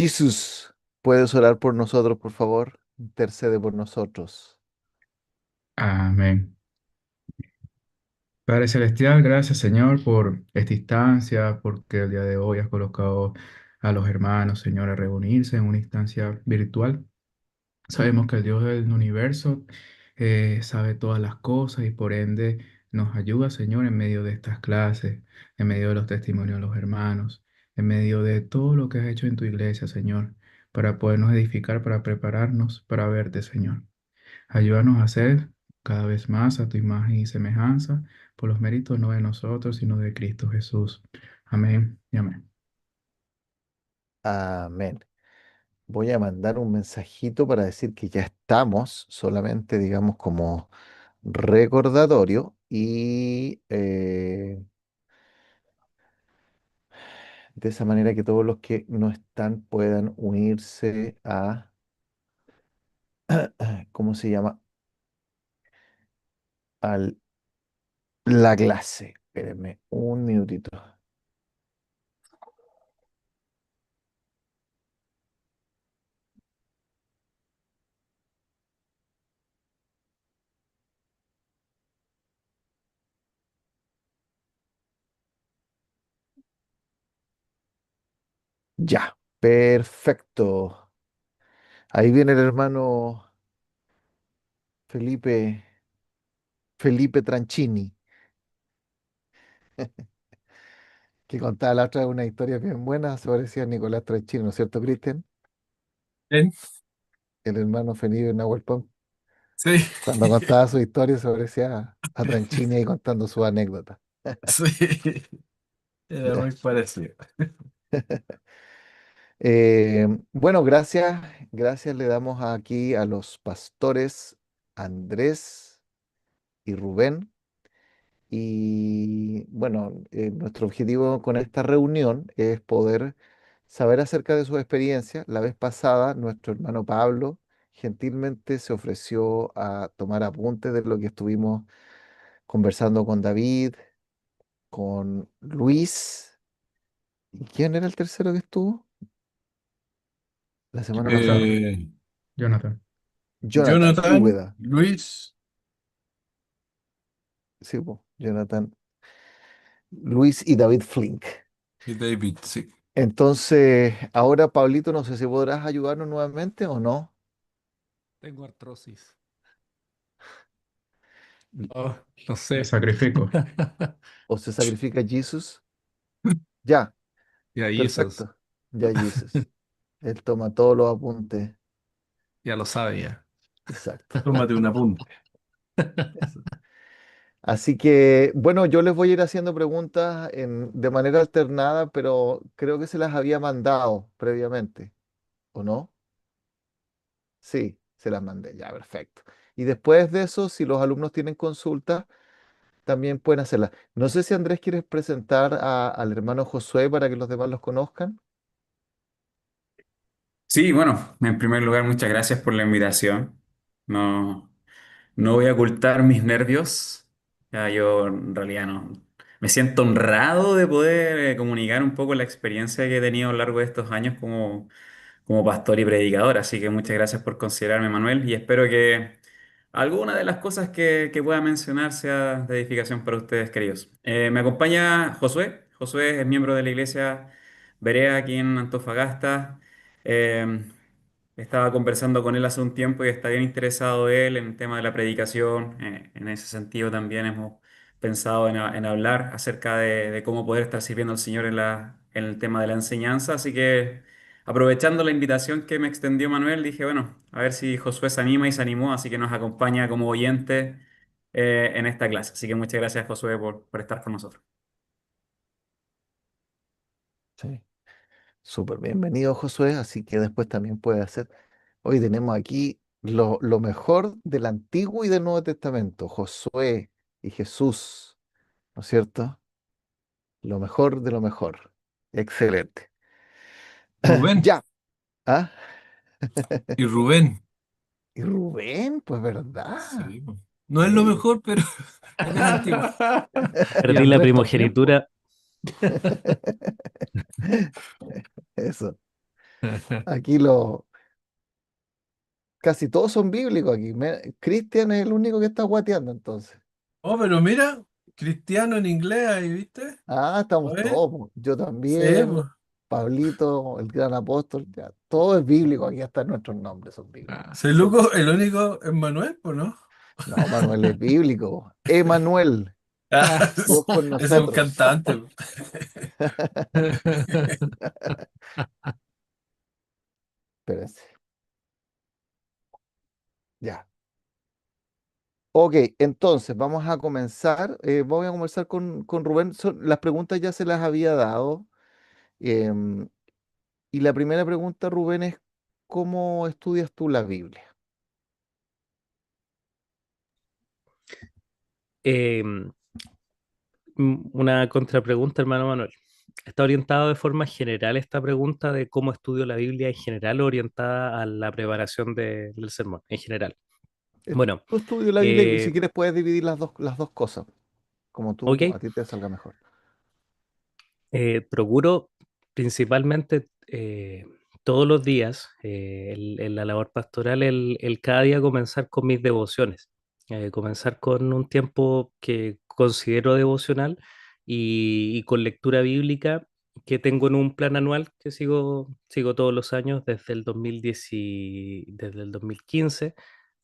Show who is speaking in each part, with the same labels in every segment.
Speaker 1: Jesús, ¿puedes orar por nosotros, por favor? Intercede por nosotros.
Speaker 2: Amén. Padre Celestial, gracias Señor por esta instancia, porque el día de hoy has colocado a los hermanos, Señor, a reunirse en una instancia virtual. Sabemos que el Dios del universo sabe todas las cosas y por ende nos ayuda, Señor, en medio de estas clases, en medio de los testimonios de los hermanos, en medio de todo lo que has hecho en tu iglesia, Señor, para podernos edificar, para prepararnos para verte, Señor. Ayúdanos a ser cada vez más a tu imagen y semejanza, por los méritos no de nosotros, sino de Cristo Jesús. Amén y amén.
Speaker 1: Amén. Voy a mandar un mensajito para decir que ya estamos, solamente digamos como recordatorio y de esa manera que todos los que no están puedan unirse a, ¿cómo se llama? A la clase. Espérenme un minutito. Ya, perfecto. Ahí viene el hermano Felipe, Felipe Tranchini, que contaba la otra vez una historia bien buena, se parecía a Nicolás Tranchini, ¿no es cierto, Cristian?
Speaker 3: Bien,
Speaker 1: El hermano Felipe Nahuel Pan,
Speaker 3: sí,
Speaker 1: cuando contaba su historia se parecía a Tranchini ahí contando su anécdota.
Speaker 3: sí, era
Speaker 1: Ya.
Speaker 3: muy parecido.
Speaker 1: Bueno, gracias le damos aquí a los pastores Andrés y Rubén. Y bueno, nuestro objetivo con esta reunión es poder saber acerca de su experiencia. La vez pasada, nuestro hermano Pablo gentilmente se ofreció a tomar apuntes de lo que estuvimos conversando con David, con Luis. ¿Y quién era el tercero que estuvo la semana pasada?
Speaker 2: Jonathan,
Speaker 3: Eh,
Speaker 2: Jonathan.
Speaker 1: Jonathan
Speaker 3: Jonathan,
Speaker 1: Úbeda.
Speaker 3: Luis
Speaker 1: Sí, po, Jonathan, Luis y David Flink.
Speaker 3: y David, sí.
Speaker 1: Entonces, ahora Pablito, no sé si podrás ayudarnos nuevamente o no.
Speaker 4: Tengo artrosis.
Speaker 3: Oh, no
Speaker 2: Me
Speaker 3: sé.
Speaker 2: sacrifico.
Speaker 1: ¿O se sacrifica Jesús? Ya,
Speaker 3: Y ahí esos,
Speaker 1: perfecto. Ya Jesús. Él toma todos los apuntes.
Speaker 3: ya lo sabe ya.
Speaker 1: Exacto.
Speaker 3: Tómate un apunte.
Speaker 1: Eso. Así que, bueno, yo les voy a ir haciendo preguntas de manera alternada, pero creo que se las había mandado previamente, ¿o no? Sí, se las mandé. Ya, perfecto. Y después de eso, si los alumnos tienen consultas, también pueden hacerlas. No sé si Andrés quieres presentar al hermano Josué para que los demás los conozcan.
Speaker 5: Sí, bueno, en primer lugar, muchas gracias por la invitación. No, no voy a ocultar mis nervios. Ya, yo en realidad no. Me siento honrado de poder comunicar un poco la experiencia que he tenido a lo largo de estos años como pastor y predicador. Así que muchas gracias por considerarme, Manuel, y espero que alguna de las cosas que pueda mencionar sea de edificación para ustedes, queridos. Me acompaña Josué. Josué es miembro de la iglesia Berea aquí en Antofagasta. Eh, Estaba conversando con él hace un tiempo y está bien interesado él en el tema de la predicación. En ese sentido también hemos pensado en hablar acerca de cómo poder estar sirviendo al Señor en el tema de la enseñanza. Así que aprovechando la invitación que me extendió Manuel, dije, bueno, a ver si Josué se anima y se animó, así que nos acompaña como oyente en esta clase. Así que muchas gracias, Josué, por estar con nosotros.
Speaker 1: Sí. Súper bienvenido, Josué. Así que después también puede hacer. Hoy tenemos aquí lo mejor del Antiguo y del Nuevo Testamento, Josué y Jesús, ¿no es cierto? Lo mejor de lo mejor. Excelente.
Speaker 3: Rubén
Speaker 1: Ya. ¿Ah?
Speaker 3: y Rubén.
Speaker 1: Y Rubén, pues verdad.
Speaker 3: Sí, pues. No es lo
Speaker 1: Sí.
Speaker 3: mejor, pero es del antiguo.
Speaker 1: Y
Speaker 4: Perdí la
Speaker 1: Andrés también, pues.
Speaker 4: primogenitura.
Speaker 1: Eso. Aquí casi todos son bíblicos aquí. Cristian es el único que está guateando entonces.
Speaker 3: Oh, pero mira, cristiano en inglés ahí, ¿viste?
Speaker 1: Ah,
Speaker 3: A
Speaker 1: estamos
Speaker 3: ver,
Speaker 1: todos, po. Yo
Speaker 3: sí,
Speaker 1: también,
Speaker 3: pues.
Speaker 1: Pablito, el gran apóstol, ya, todo es bíblico, aquí hasta nuestros nombres son bíblicos.
Speaker 3: Soy Luco, el único es Manuel, pues, ¿no?
Speaker 1: No, Manuel es bíblico. Emanuel,
Speaker 3: Ah,
Speaker 1: Dios con
Speaker 3: ese es un
Speaker 1: nosotros.
Speaker 3: cantante.
Speaker 1: Espérense, ya. Ok, entonces vamos a comenzar. Voy a conversar con Rubén. Las preguntas ya se las había dado. em, y la primera pregunta, Rubén, es ¿cómo estudias tú la Biblia?
Speaker 6: Em, una contrapregunta, hermano Manuel. ¿Está orientada de forma general esta pregunta de cómo estudio la Biblia en general o orientada a la preparación del sermón en general? Bueno,
Speaker 1: Tu estudio de la Biblia, y si
Speaker 6: eh,
Speaker 1: quieres puedes dividir las dos cosas, como
Speaker 6: ok,
Speaker 1: tú, a ti te salga mejor.
Speaker 6: procuro principalmente todos los días en la labor pastoral, el cada día comenzar con mis devociones, comenzar con un tiempo que considero devocional y con lectura bíblica que tengo en un plan anual que sigo todos los años desde el 2010 desde el 2015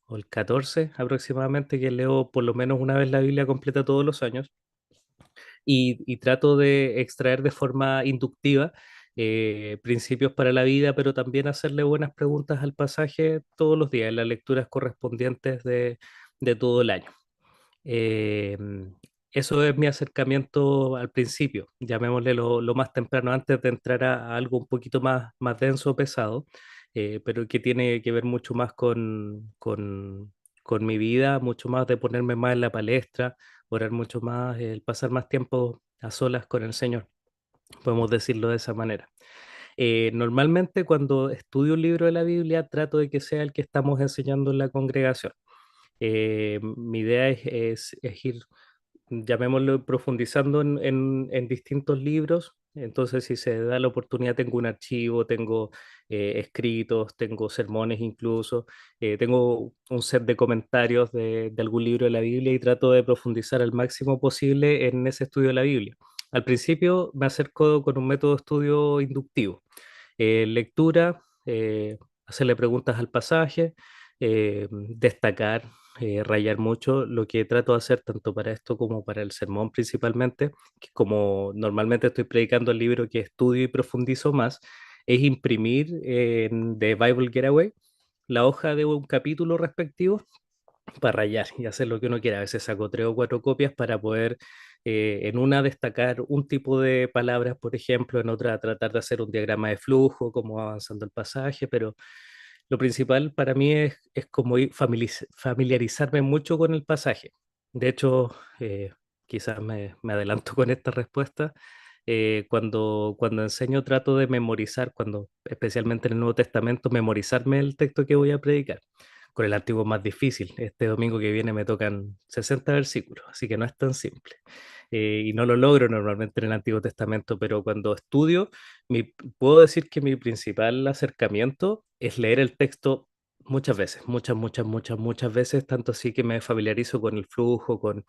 Speaker 6: o el 14 aproximadamente, que leo por lo menos una vez la Biblia completa todos los años y trato de extraer de forma inductiva principios para la vida, pero también hacerle buenas preguntas al pasaje todos los días en las lecturas correspondientes de todo el año. Eh, Eso es mi acercamiento al principio, llamémosle lo más temprano, antes de entrar a algo un poquito más denso o pesado, pero que tiene que ver mucho más con mi vida, mucho más de ponerme más en la palestra, orar mucho más, el pasar más tiempo a solas con el Señor, podemos decirlo de esa manera. Normalmente cuando estudio un libro de la Biblia trato de que sea el que estamos enseñando en la congregación. Mi idea es ir, llamémoslo, profundizando en distintos libros. Entonces, si se da la oportunidad, tengo un archivo, tengo escritos, tengo sermones incluso, tengo un set de comentarios de algún libro de la Biblia y trato de profundizar al máximo posible en ese estudio de la Biblia. Al principio me acerco con un método de estudio inductivo, lectura, hacerle preguntas al pasaje, destacar, rayar mucho. Lo que trato de hacer tanto para esto como para el sermón principalmente, que como normalmente estoy predicando el libro que estudio y profundizo más, es imprimir en The Bible Getaway la hoja de un capítulo respectivo para rayar y hacer lo que uno quiera. A veces saco 3 o 4 copias para poder en una destacar un tipo de palabras, por ejemplo, en otra tratar de hacer un diagrama de flujo, como va avanzando el pasaje, pero lo principal para mí es como familiarizarme mucho con el pasaje. De hecho, quizás me adelanto con esta respuesta. Cuando enseño trato de memorizar, especialmente en el Nuevo Testamento, memorizarme el texto que voy a predicar. Con el Antiguo es más difícil. Este domingo que viene me tocan 60 versículos, así que no es tan simple. Y no lo logro normalmente en el Antiguo Testamento, pero cuando estudio, puedo decir que mi principal acercamiento es leer el texto muchas veces, muchas veces, tanto así que me familiarizo con el flujo, con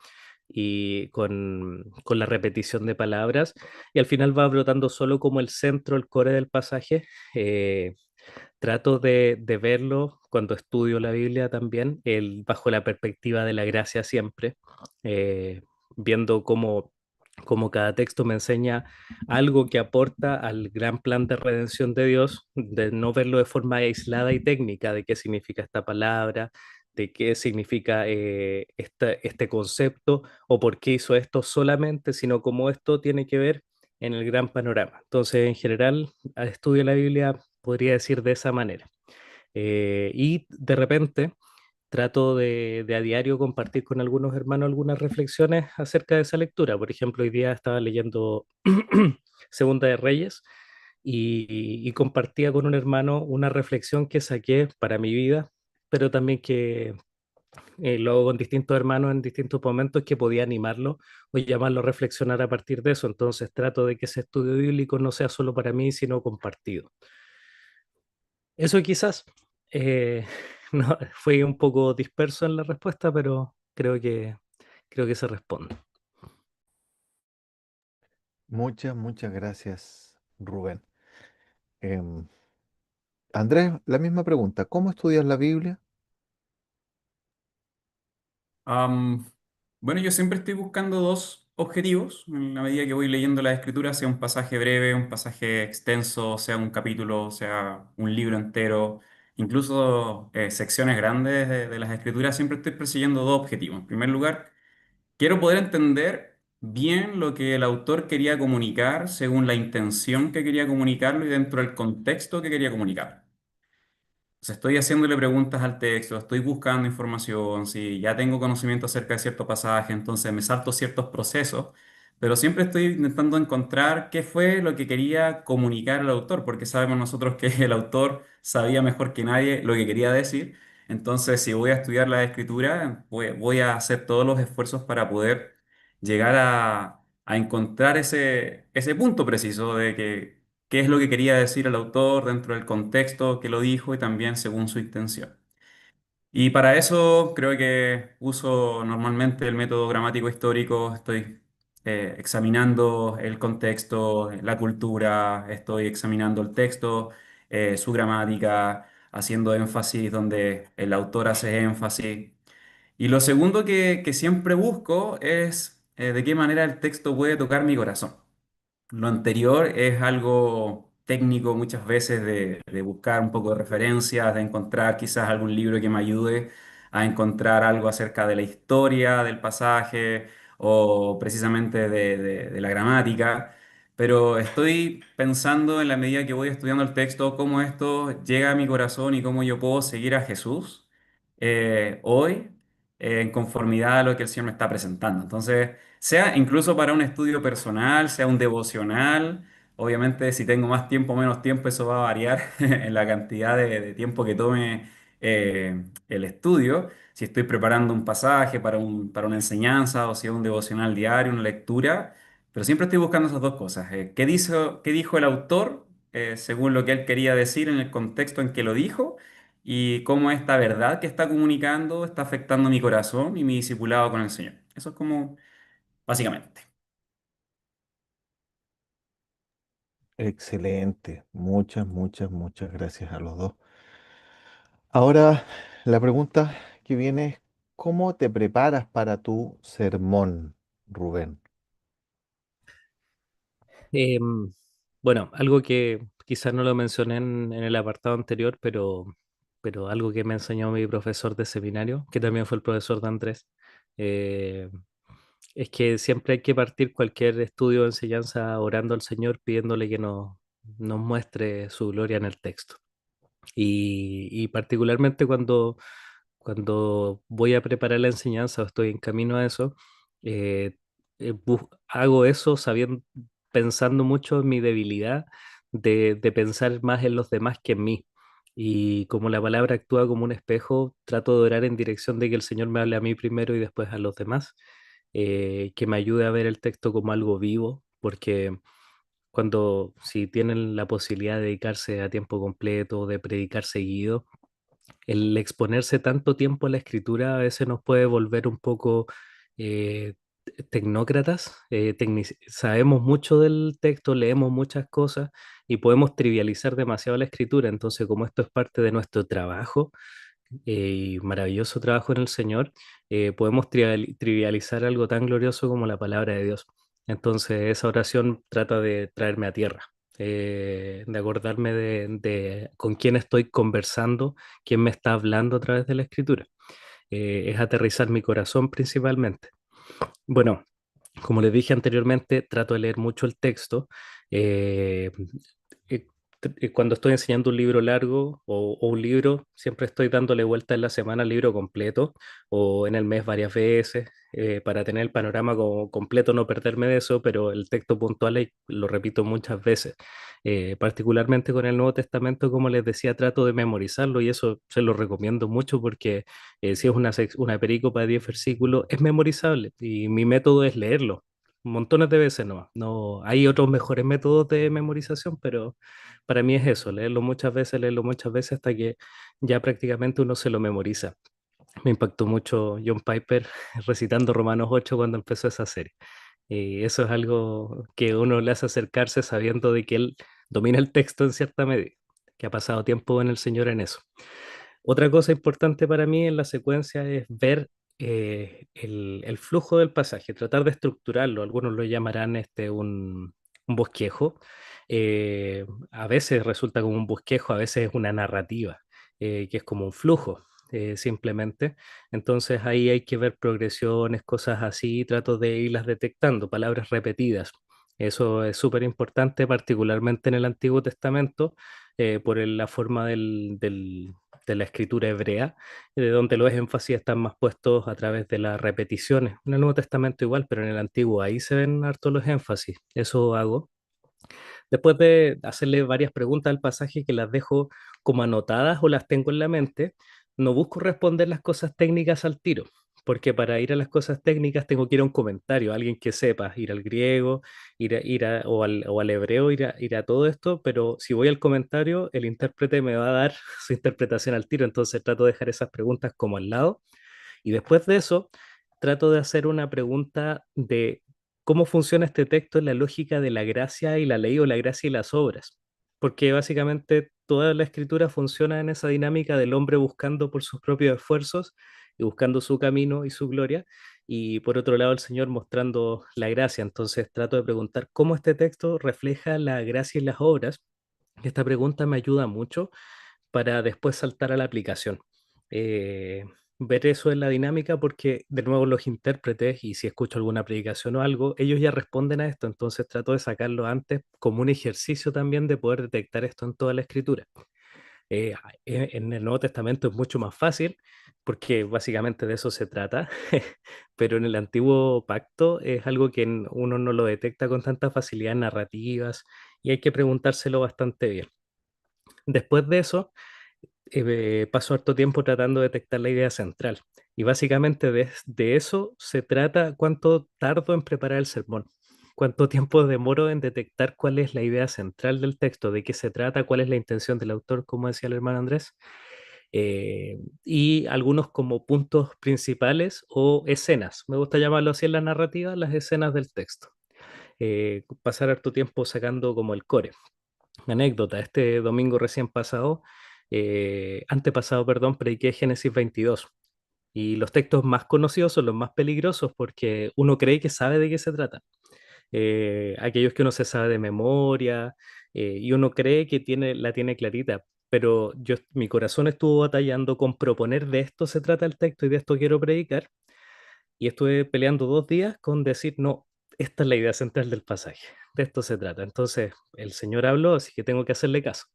Speaker 6: la repetición de palabras, y al final va brotando solo como el centro, el core del pasaje. eh, Trato de verlo cuando estudio la Biblia también, bajo la perspectiva de la gracia siempre, eh, viendo cómo cada texto me enseña algo que aporta al gran plan de redención de Dios, de no verlo de forma aislada y técnica, de qué significa esta palabra, de qué significa este concepto o por qué hizo esto solamente, sino cómo esto tiene que ver en el gran panorama. Entonces, en general, al estudio de la Biblia podría decir de esa manera. Y de repente trato de a diario compartir con algunos hermanos algunas reflexiones acerca de esa lectura. Por ejemplo, hoy día estaba leyendo Segunda de Reyes y compartía con un hermano una reflexión que saqué para mi vida, pero también que lo hago con distintos hermanos en distintos momentos que podía animarlo o llamarlo a reflexionar a partir de eso. Entonces trato de que ese estudio bíblico no sea solo para mí, sino compartido. Eso quizás no, fue un poco disperso en la respuesta, pero creo que se responde.
Speaker 1: Muchas, muchas gracias, Rubén. Em, Andrés, la misma pregunta. ¿Cómo estudias la Biblia?
Speaker 5: Am, bueno, yo siempre estoy buscando dos objetivos en la medida que voy leyendo la escritura, sea un pasaje breve, un pasaje extenso, sea un capítulo, sea un libro entero, incluso secciones grandes de las escrituras, siempre estoy persiguiendo dos objetivos. En primer lugar, quiero poder entender bien lo que el autor quería comunicar según la intención que quería comunicarlo y dentro del contexto que quería comunicar. O sea, estoy haciéndole preguntas al texto, estoy buscando información, si ya tengo conocimiento acerca de cierto pasaje, entonces me salto ciertos procesos, pero siempre estoy intentando encontrar qué fue lo que quería comunicar el autor, porque sabemos nosotros que el autor sabía mejor que nadie lo que quería decir. Entonces, si voy a estudiar la escritura, voy a hacer todos los esfuerzos para poder llegar a encontrar ese punto preciso de que qué es lo que quería decir el autor dentro del contexto que lo dijo y también según su intención. Y para eso creo que uso normalmente el método gramático histórico, estoy examinando el contexto, la cultura, estoy examinando el texto, su gramática, haciendo énfasis donde el autor hace énfasis. Y lo segundo que siempre busco es de qué manera el texto puede tocar mi corazón. Lo anterior es algo técnico muchas veces de buscar un poco de referencias, de encontrar quizás algún libro que me ayude a encontrar algo acerca de la historia del pasaje o precisamente de la gramática. Pero estoy pensando en la medida que voy estudiando el texto, cómo esto llega a mi corazón y cómo yo puedo seguir a Jesús hoy en conformidad a lo que el Señor me está presentando. Entonces, sea incluso para un estudio personal, sea un devocional, obviamente si tengo más tiempo o menos tiempo, eso va a variar en la cantidad de tiempo que tome el estudio. Si estoy preparando un pasaje para una enseñanza o si es un devocional diario, una lectura, pero siempre estoy buscando esas dos cosas. Qué dijo el autor según lo que él quería decir en el contexto en que lo dijo? Y cómo esta verdad que está comunicando está afectando mi corazón y mi discipulado con el Señor. Eso es como básicamente.
Speaker 1: Excelente. Muchas, muchas, muchas gracias a los dos. Ahora, la pregunta que viene es, ¿cómo te preparas para tu sermón, Rubén?
Speaker 6: Em, bueno, algo que quizás no lo mencioné en el apartado anterior, pero algo que me enseñó mi profesor de seminario, que también fue el profesor de Andrés, eh, es que siempre hay que partir cualquier estudio o enseñanza orando al Señor, pidiéndole que nos muestre su gloria en el texto. Y particularmente cuando voy a preparar la enseñanza o estoy en camino a eso, eh, hago eso sabiendo, pensando mucho en mi debilidad de pensar más en los demás que en mí. Y como la palabra actúa como un espejo, trato de orar en dirección de que el Señor me hable a mí primero y después a los demás, que me ayude a ver el texto como algo vivo, porque si tienen la posibilidad de dedicarse a tiempo completo, de predicar seguido, el exponerse tanto tiempo a la escritura a veces nos puede volver un poco tecnócratas. Sabemos mucho del texto, leemos muchas cosas y podemos trivializar demasiado la escritura. Entonces, como esto es parte de nuestro trabajo y maravilloso trabajo en el Señor, podemos trivializar algo tan glorioso como la palabra de Dios. Entonces, esa oración trata de traerme a tierra, de acordarme de con quién estoy conversando, quién me está hablando a través de la escritura. Es aterrizar mi corazón principalmente. Bueno, como les dije anteriormente, trato de leer mucho el texto. eh, eh, Cuando estoy enseñando un libro largo o un libro, siempre estoy dándole vuelta en la semana al libro completo o en el mes varias veces para tener el panorama completo, no perderme de eso, pero el texto puntual lo repito muchas veces. Particularmente con el Nuevo Testamento, como les decía, trato de memorizarlo y eso se lo recomiendo mucho porque si es una perícopa de 10 versículos, es memorizable y mi método es leerlo. montones de veces nomás. No, hay otros mejores métodos de memorización, pero para mí es eso, leerlo muchas veces hasta que ya prácticamente uno se lo memoriza. Me impactó mucho John Piper recitando Romanos 8 cuando empezó esa serie. Y eso es algo que uno le hace acercarse sabiendo de que él domina el texto en cierta medida, que ha pasado tiempo en el Señor en eso. Otra cosa importante para mí en la secuencia es ver el flujo del pasaje, tratar de estructurarlo. Algunos lo llamarán un bosquejo. A veces resulta como un bosquejo, a veces es una narrativa, que es como un flujo, simplemente. Entonces ahí hay que ver progresiones, cosas así, trato de irlas detectando, palabras repetidas. Eso es súper importante, particularmente en el Antiguo Testamento, por la forma de la escritura hebrea, de donde los énfasis están más puestos a través de las repeticiones. En el Nuevo Testamento igual, pero en el Antiguo ahí se ven harto los énfasis. Eso hago. Después de hacerle varias preguntas al pasaje que las dejo como anotadas o las tengo en la mente, no busco responder las cosas técnicas al tiro, porque para ir a las cosas técnicas tengo que ir a un comentario, a alguien que sepa, ir al griego, o al hebreo, ir a todo esto, pero si voy al comentario, el intérprete me va a dar su interpretación al tiro, entonces trato de dejar esas preguntas como al lado y después de eso, trato de hacer una pregunta de cómo funciona este texto en la lógica de la gracia y la ley o la gracia y las obras. Porque básicamente toda la escritura funciona en esa dinámica del hombre buscando por sus propios esfuerzos y buscando su camino y su gloria. Y por otro lado, el Señor mostrando la gracia. Entonces trato de preguntar cómo este texto refleja la gracia y las obras. Esta pregunta me ayuda mucho para después saltar a la aplicación. Eh, Ver eso en la dinámica porque de nuevo los intérpretes y si escucho alguna predicación o algo, ellos ya responden a esto, entonces trato de sacarlo antes como un ejercicio también de poder detectar esto en toda la escritura. Eh, en el Nuevo Testamento es mucho más fácil porque básicamente de eso se trata, pero en el Antiguo Pacto es algo que uno no lo detecta con tanta facilidad en narrativas y hay que preguntárselo bastante bien. Después de eso, paso harto tiempo tratando de detectar la idea central. Y básicamente de eso se trata cuánto tardo en preparar el sermón, cuánto tiempo demoro en detectar cuál es la idea central del texto, de qué se trata, cuál es la intención del autor, como decía el hermano Andrés, y algunos como puntos principales o escenas. Me gusta llamarlo así en la narrativa, las escenas del texto. Pasar harto tiempo sacando como el core. Anécdota, este domingo recién pasado, antepasado, perdón, prediqué Génesis 22. Y los textos más conocidos son los más peligrosos porque uno cree que sabe de qué se trata. Aquellos que uno se sabe de memoria y uno cree que la tiene clarita. Pero mi corazón estuvo batallando con proponer de esto se trata el texto y de esto quiero predicar. Y estuve peleando 2 días con decir, no, esta es la idea central del pasaje, de esto se trata. Entonces, el Señor habló, así que tengo que hacerle caso.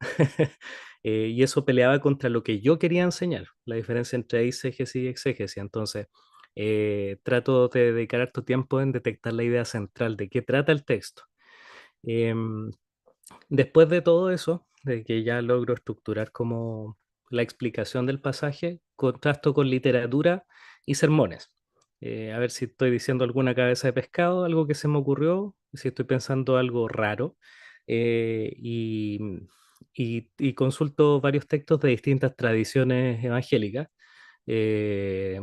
Speaker 6: Y eso peleaba contra lo que yo quería enseñar, la diferencia entre eisegesis y exégesis. Entonces, trato de dedicar harto tiempo en detectar la idea central de qué trata el texto. Em, Después de todo eso, de que ya logro estructurar como la explicación del pasaje, contrasto con literatura y sermones. A ver si estoy diciendo alguna cabeza de pescado, algo que se me ocurrió, si estoy pensando algo raro. eh, y, y consulto varios textos de distintas tradiciones evangélicas, eh,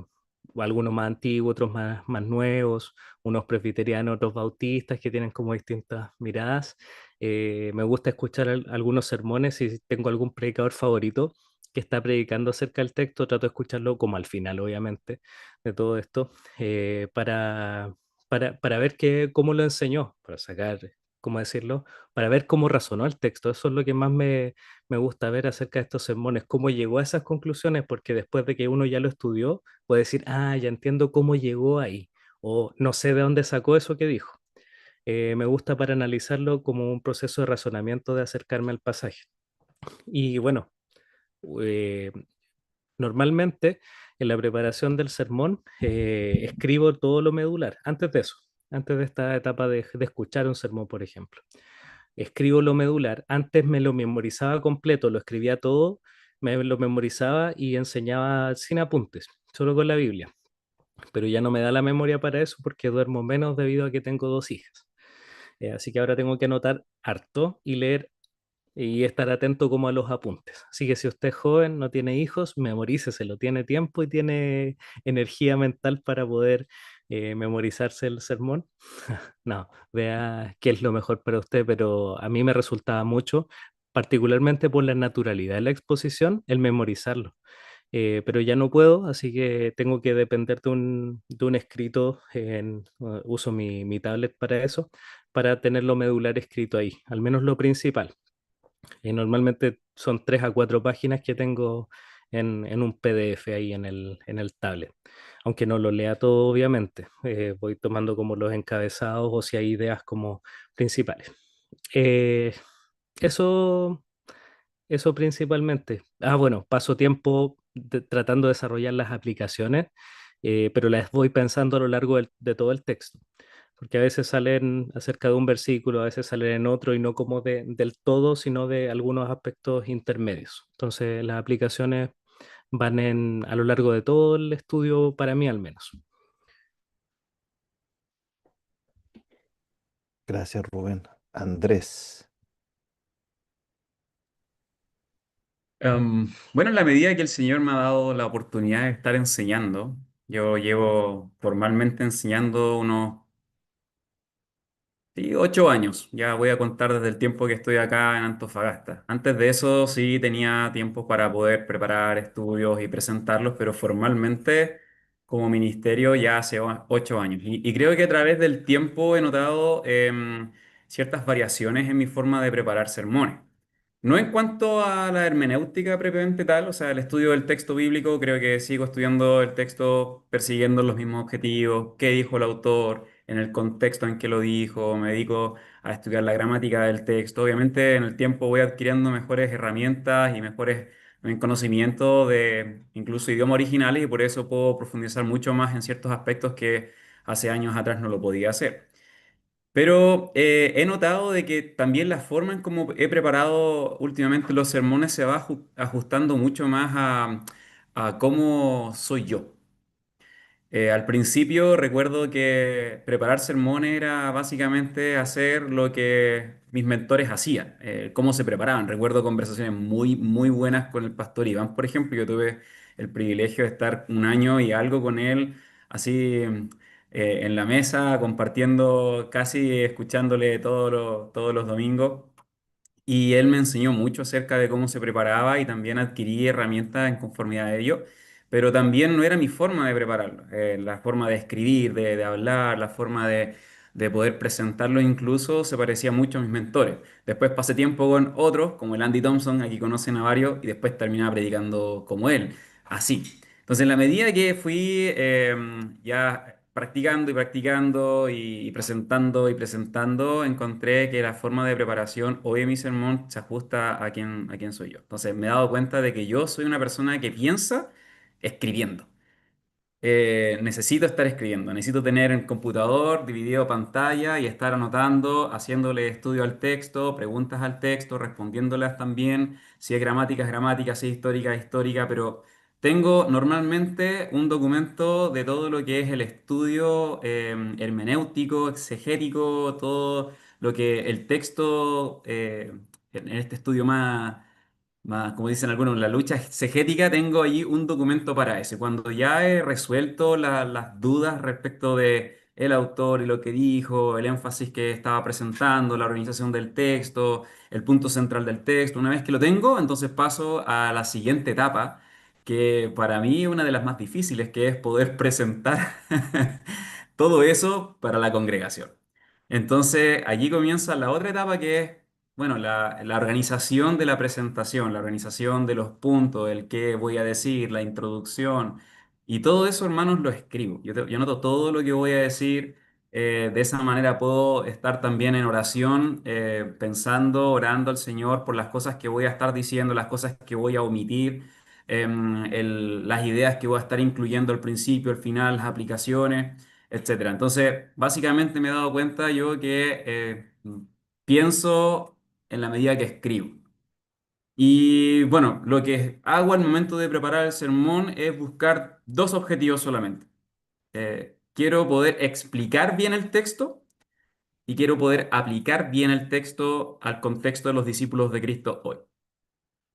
Speaker 6: algunos más antiguos, otros más nuevos, unos presbiterianos, otros bautistas que tienen como distintas miradas. Me gusta escuchar algunos sermones y si tengo algún predicador favorito que está predicando acerca del texto, trato de escucharlo como al final, obviamente, de todo esto, para ver cómo lo enseñó, para sacar, ¿cómo decirlo? Para ver cómo razonó el texto. Eso es lo que más me gusta ver acerca de estos sermones, cómo llegó a esas conclusiones, porque después de que uno ya lo estudió, puede decir, ah, ya entiendo cómo llegó ahí, o no sé de dónde sacó eso que dijo. Me gusta para analizarlo como un proceso de razonamiento de acercarme al pasaje. Y bueno, eh, normalmente en la preparación del sermón escribo todo lo medular, antes de eso, antes de esta etapa de escuchar un sermón, por ejemplo. Escribo lo medular, antes me lo memorizaba completo, lo escribía todo, me lo memorizaba y enseñaba sin apuntes, solo con la Biblia. pero ya no me da la memoria para eso porque duermo menos debido a que tengo dos hijas. Así que ahora tengo que anotar harto y leer y estar atento como a los apuntes. Así que si usted es joven, no tiene hijos, memoríceselo, tiene tiempo y tiene energía mental para poder memorizarse el sermón. No, vea qué es lo mejor para usted, pero a mí me resultaba mucho, particularmente por la naturalidad de la exposición, el memorizarlo. Pero ya no puedo, así que tengo que depender de un escrito. Uso mi tablet para eso, para tenerlo medular escrito ahí, al menos lo principal. Normalmente son 3 a 4 páginas que tengo en un PDF ahí en el tablet. Aunque no lo lea todo, obviamente. Voy tomando como los encabezados o si hay ideas como principales. Eh, eso, eso principalmente. Ah, bueno, paso tiempo tratando de desarrollar las aplicaciones, pero las voy pensando a lo largo de todo el texto porque a veces salen acerca de un versículo, a veces salen en otro y no como del todo, sino de algunos aspectos intermedios. Entonces las aplicaciones van a lo largo de todo el estudio, para mí al menos.
Speaker 1: Gracias, Rubén. Andrés.
Speaker 5: Bueno, en la medida que el Señor me ha dado la oportunidad de estar enseñando, yo llevo formalmente enseñando unos sí, 8 años. Ya voy a contar desde el tiempo que estoy acá en Antofagasta. Antes de eso sí tenía tiempo para poder preparar estudios y presentarlos, pero formalmente como ministerio ya hace 8 años. Y creo que a través del tiempo he notado ciertas variaciones en mi forma de preparar sermones. No en cuanto a la hermenéutica propiamente tal, o sea, el estudio del texto bíblico, creo que sigo estudiando el texto persiguiendo los mismos objetivos, qué dijo el autor, en el contexto en que lo dijo, me dedico a estudiar la gramática del texto. Obviamente en el tiempo voy adquiriendo mejores herramientas y mejores conocimientos de incluso idiomas originales y por eso puedo profundizar mucho más en ciertos aspectos que hace años atrás no lo podía hacer. Pero he notado de que también la forma en cómo he preparado últimamente los sermones se va ajustando mucho más a cómo soy yo. Al principio recuerdo que preparar sermones era básicamente hacer lo que mis mentores hacían, cómo se preparaban. Recuerdo conversaciones muy, muy buenas con el pastor Iván, por ejemplo. Yo tuve el privilegio de estar un año y algo con él, así en la mesa, compartiendo, casi escuchándole todos los domingos. Y él me enseñó mucho acerca de cómo se preparaba y también adquirí herramientas en conformidad de ello, pero también no era mi forma de prepararlo. La forma de escribir, de hablar, la forma de poder presentarlo incluso se parecía mucho a mis mentores. Después pasé tiempo con otros, como el Andy Thompson, aquí conocen a varios, y después terminaba predicando como él, así. Entonces, en la medida que fui ya practicando y practicando y presentando y presentando, encontré que la forma de preparación hoy en mi sermón se ajusta a quién soy yo. Entonces, me he dado cuenta de que yo soy una persona que piensa escribiendo. Necesito estar escribiendo, necesito tener el computador dividido pantalla y estar anotando, haciéndole estudio al texto, preguntas al texto, respondiéndolas también, si es gramática, es gramática, si es histórica, es histórica, pero tengo normalmente un documento de todo lo que es el estudio hermenéutico, exegético, todo lo que el texto, en este estudio más, como dicen algunos, la lucha exegética, tengo ahí un documento para eso. Cuando ya he resuelto las dudas respecto de el autor y lo que dijo, el énfasis que estaba presentando, la organización del texto, el punto central del texto, una vez que lo tengo, entonces paso a la siguiente etapa, que para mí es una de las más difíciles, que es poder presentar todo eso para la congregación. Entonces, allí comienza la otra etapa que es, bueno, la organización de la presentación, la organización de los puntos, el qué voy a decir, la introducción. Y todo eso, hermanos, lo escribo. Yo noto todo lo que voy a decir. De esa manera puedo estar también en oración, pensando, orando al Señor por las cosas que voy a estar diciendo, las cosas que voy a omitir, las ideas que voy a estar incluyendo al principio, al final, las aplicaciones, etcétera. Entonces, básicamente me he dado cuenta yo que pienso en la medida que escribo. Y bueno, lo que hago al momento de preparar el sermón es buscar dos objetivos solamente. quiero poder explicar bien el texto y quiero poder aplicar bien el texto al contexto de los discípulos de Cristo hoy.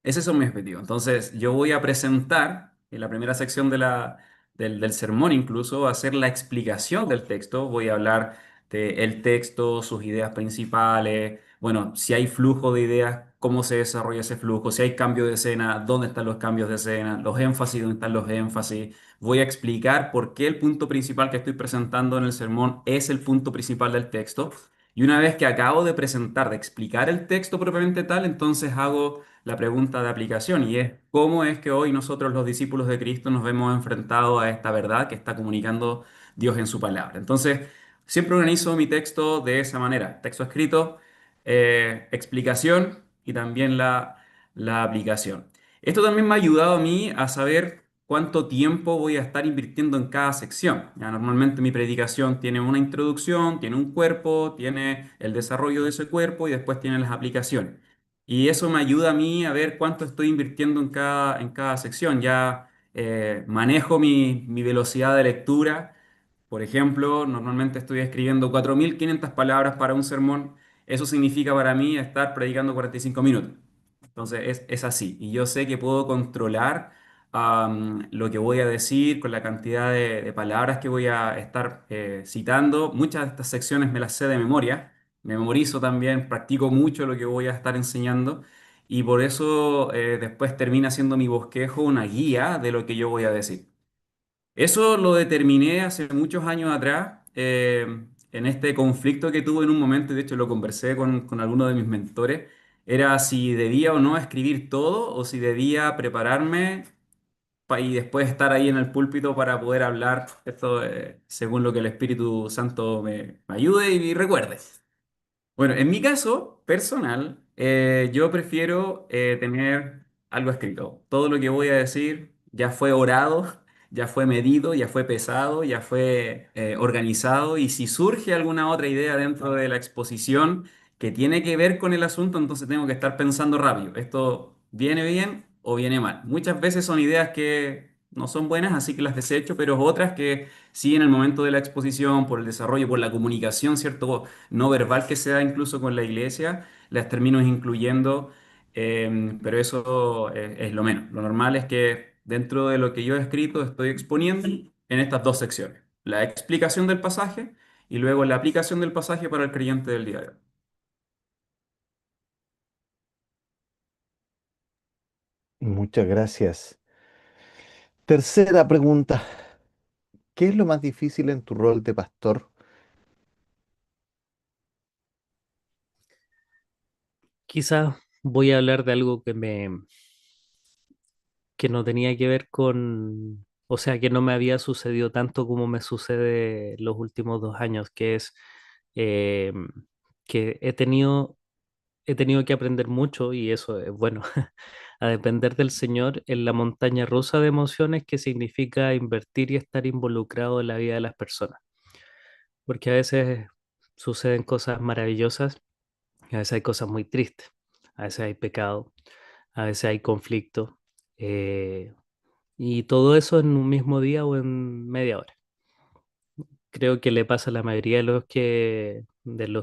Speaker 5: Ese es mi objetivo. Entonces, yo voy a presentar en la primera sección del sermón, incluso, va a hacer la explicación del texto. Voy a hablar del texto, sus ideas principales, bueno, si hay flujo de ideas, cómo se desarrolla ese flujo, si hay cambio de escena, dónde están los cambios de escena, los énfasis, dónde están los énfasis. Voy a explicar por qué el punto principal que estoy presentando en el sermón es el punto principal del texto. Y una vez que acabo de presentar, de explicar el texto propiamente tal, entonces hago la pregunta de aplicación y es cómo es que hoy nosotros los discípulos de Cristo nos vemos enfrentados a esta verdad que está comunicando Dios en su palabra. Entonces, siempre organizo mi texto de esa manera, texto escrito, explicación y también la aplicación. Esto también me ha ayudado a mí a saber cuánto tiempo voy a estar invirtiendo en cada sección. Ya, normalmente mi predicación tiene una introducción, tiene un cuerpo, tiene el desarrollo de ese cuerpo y después tiene las aplicaciones. Y eso me ayuda a mí a ver cuánto estoy invirtiendo en cada sección. Ya manejo mi velocidad de lectura. Por ejemplo, normalmente estoy escribiendo 4.500 palabras para un sermón. Eso significa para mí estar predicando 45 minutos. Entonces es así. Y yo sé que puedo controlar lo que voy a decir con la cantidad de palabras que voy a estar citando. Muchas de estas secciones me las sé de memoria. Me memorizo también, practico mucho lo que voy a estar enseñando. Y por eso después termina siendo mi bosquejo una guía de lo que yo voy a decir. Eso lo determiné hace muchos años atrás, en este conflicto que tuve en un momento, y de hecho lo conversé con alguno de mis mentores, era si debía o no escribir todo o si debía prepararme y después estar ahí en el púlpito para poder hablar esto según lo que el Espíritu Santo me ayude y recuerde. Bueno, en mi caso personal, yo prefiero tener algo escrito. Todo lo que voy a decir ya fue orado, ya fue medido, ya fue pesado, ya fue organizado. Y si surge alguna otra idea dentro de la exposición que tiene que ver con el asunto, entonces tengo que estar pensando rápido. ¿Esto viene bien o viene mal? Muchas veces son ideas que no son buenas, así que las desecho, pero otras que sí en el momento de la exposición, por el desarrollo, por la comunicación, ¿cierto? No verbal que se da incluso con la iglesia, las termino incluyendo, pero eso es lo menos. Lo normal es que dentro de lo que yo he escrito estoy exponiendo en estas dos secciones, la explicación del pasaje y luego la aplicación del pasaje para el creyente del día de hoy.
Speaker 1: Muchas gracias. Tercera pregunta. ¿Qué es lo más difícil en tu rol de pastor?
Speaker 6: Quizás voy a hablar de algo que no tenía que ver con, o sea, que no me había sucedido tanto como me sucede los últimos 2 años, que es eh, que he tenido que aprender mucho, y eso es bueno, a depender del Señor en la montaña rusa de emociones que significa invertir y estar involucrado en la vida de las personas. Porque a veces suceden cosas maravillosas y a veces hay cosas muy tristes, a veces hay pecado, a veces hay conflicto, eh, y todo eso en un mismo día o en media hora. Creo que le pasa a la mayoría de los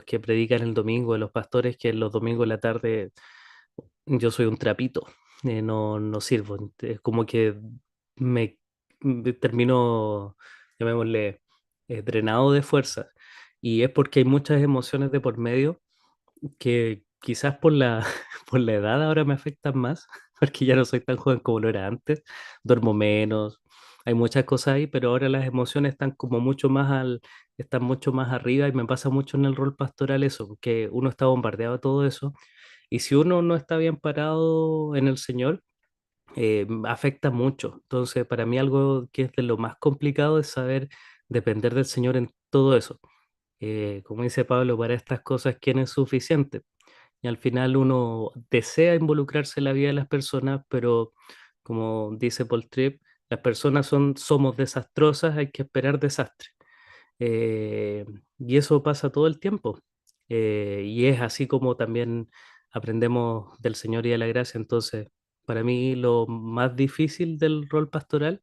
Speaker 6: que predican el domingo, de los pastores, que los domingos en la tarde yo soy un trapito, no sirvo. Es como que me, me termino, llamémosle, drenado de fuerza. Y es porque hay muchas emociones de por medio que quizás por por la edad ahora me afectan más, porque ya no soy tan joven como lo era antes, duermo menos, hay muchas cosas ahí, pero ahora las emociones están como están mucho más arriba y me pasa mucho en el rol pastoral eso, que uno está bombardeado de todo eso, y si uno no está bien parado en el Señor, afecta mucho. Entonces, para mí algo que es de lo más complicado es saber depender del Señor en todo eso. Como dice Pablo, para estas cosas, ¿quién es suficiente? Y al final uno desea involucrarse en la vida de las personas, pero como dice Paul Tripp, las personas somos desastrosas, hay que esperar desastre. Eh, y eso pasa todo el tiempo. Y es así como también aprendemos del Señor y de la gracia. Entonces, para mí lo más difícil del rol pastoral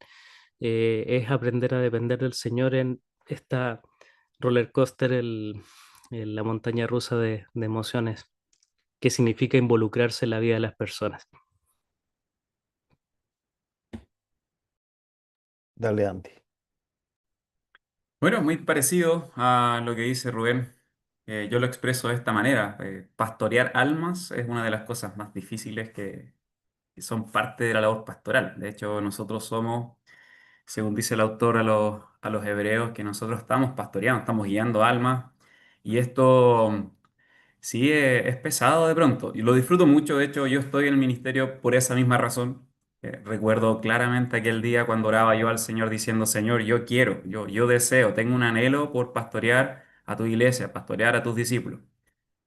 Speaker 6: es aprender a depender del Señor en esta roller coaster, la montaña rusa de emociones, que significa involucrarse en la vida de las personas.
Speaker 1: Dale, Andy.
Speaker 5: Bueno, muy parecido a lo que dice Rubén. Yo lo expreso de esta manera. Pastorear almas es una de las cosas más difíciles que son parte de la labor pastoral. De hecho, nosotros somos, según dice el autor a los hebreos, que nosotros estamos pastoreando, estamos guiando almas. Y esto sí es pesado de pronto. Y lo disfruto mucho. De hecho, yo estoy en el ministerio por esa misma razón. Recuerdo claramente aquel día cuando oraba yo al Señor diciendo, Señor, yo quiero, yo deseo, tengo un anhelo por pastorear a tu iglesia, pastorear a tus discípulos.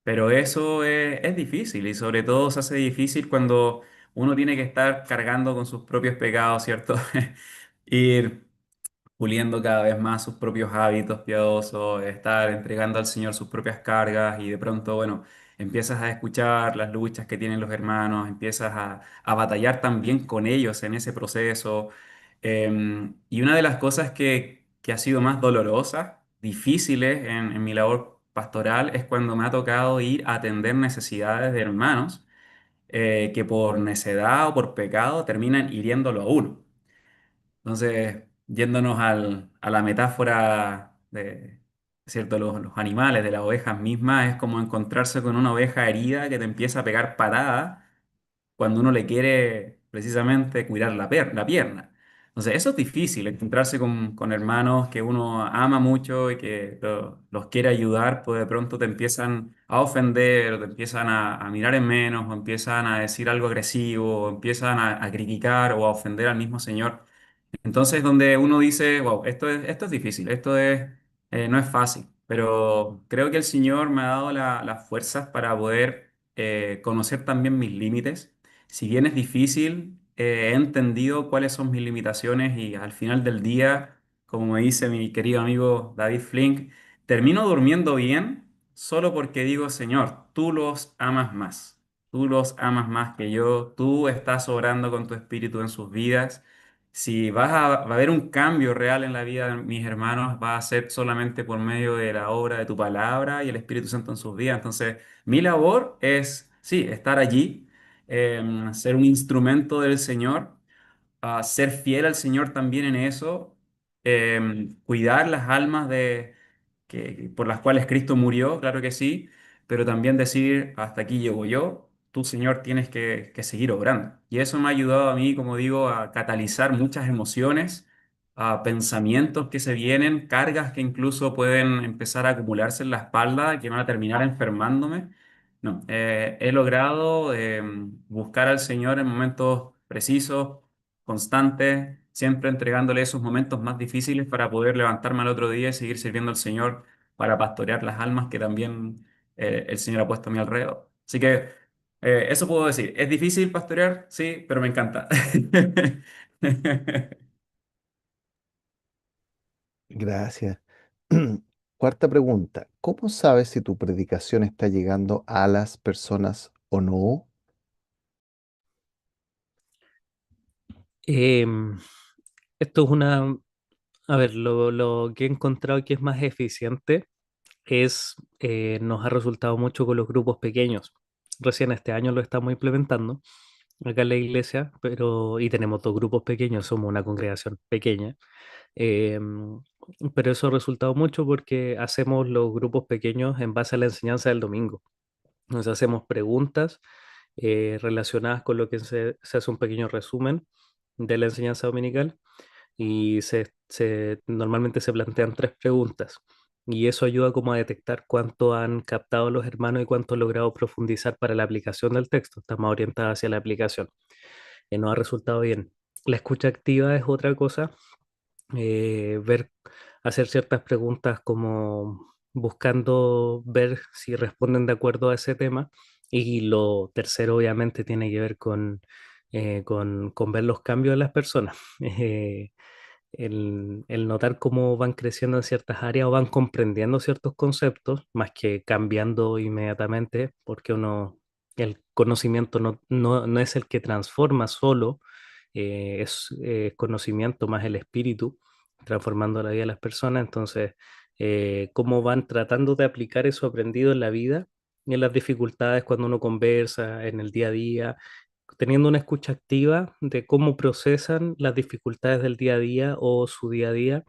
Speaker 5: Pero eso es difícil y sobre todo se hace difícil cuando uno tiene que estar cargando con sus propios pecados, ¿cierto? Ir puliendo cada vez más sus propios hábitos piadosos, estar entregando al Señor sus propias cargas y de pronto, bueno, empiezas a escuchar las luchas que tienen los hermanos, empiezas a batallar también con ellos en ese proceso. Y una de las cosas que ha sido más dolorosas, difíciles en mi labor pastoral, es cuando me ha tocado ir a atender necesidades de hermanos que por necedad o por pecado terminan hiriéndolo a uno. Entonces, yéndonos a la metáfora de, ¿cierto? Los animales, de las ovejas mismas, es como encontrarse con una oveja herida que te empieza a pegar patadas cuando uno le quiere precisamente cuidar la pierna. Entonces, eso es difícil, encontrarse con hermanos que uno ama mucho y que los quiere ayudar, pues de pronto te empiezan a ofender, o te empiezan a mirar en menos, o empiezan a decir algo agresivo, o empiezan a criticar o a ofender al mismo Señor. Entonces, donde uno dice, wow, esto es difícil, no es fácil, pero creo que el Señor me ha dado las fuerzas para poder conocer también mis límites. Si bien es difícil, he entendido cuáles son mis limitaciones y al final del día, como me dice mi querido amigo David Flink, termino durmiendo bien solo porque digo, Señor, tú los amas más, tú los amas más que yo, tú estás obrando con tu espíritu en sus vidas. Si va a haber un cambio real en la vida de mis hermanos, va a ser solamente por medio de la obra de tu palabra y el Espíritu Santo en sus vidas. Entonces, mi labor es, sí, estar allí, ser un instrumento del Señor, ser fiel al Señor también en eso, cuidar las almas por las cuales Cristo murió, claro que sí, pero también decir, hasta aquí llego yo, tú Señor tienes que seguir obrando. Y eso me ha ayudado a mí, como digo, a catalizar muchas emociones, a pensamientos que se vienen, cargas que incluso pueden empezar a acumularse en la espalda, que van a terminar enfermándome. No, he logrado buscar al Señor en momentos precisos, constantes, siempre entregándole esos momentos más difíciles para poder levantarme al otro día y seguir sirviendo al Señor para pastorear las almas que también el Señor ha puesto a mi alrededor. Así que eso puedo decir. ¿Es difícil pastorear? Sí, pero me encanta.
Speaker 1: Gracias. Cuarta pregunta. ¿Cómo sabes si tu predicación está llegando a las personas o no?
Speaker 6: Em, Esto es a ver, lo que he encontrado que es más eficiente nos ha resultado mucho con los grupos pequeños. Recién este año lo estamos implementando acá en la iglesia, y tenemos dos grupos pequeños, somos una congregación pequeña. em, pero eso ha resultado mucho porque hacemos los grupos pequeños en base a la enseñanza del domingo. Nos hacemos preguntas relacionadas con lo que se hace un pequeño resumen de la enseñanza dominical y normalmente se plantean tres preguntas y eso ayuda como a detectar cuánto han captado los hermanos y cuánto han logrado profundizar para la aplicación del texto. Está más orientada hacia la aplicación. Nos ha resultado bien. La escucha activa es otra cosa, hacer ciertas preguntas como buscando ver si responden de acuerdo a ese tema. Y lo tercero, obviamente, tiene que ver con ver los cambios de las personas. El notar cómo van creciendo en ciertas áreas o van comprendiendo ciertos conceptos, más que cambiando inmediatamente, porque el conocimiento no es el que transforma solo, es conocimiento más el espíritu, transformando la vida de las personas. Entonces, cómo van tratando de aplicar eso aprendido en la vida y en las dificultades cuando uno conversa en el día a día, teniendo una escucha activa de cómo procesan las dificultades del día a día o su día a día,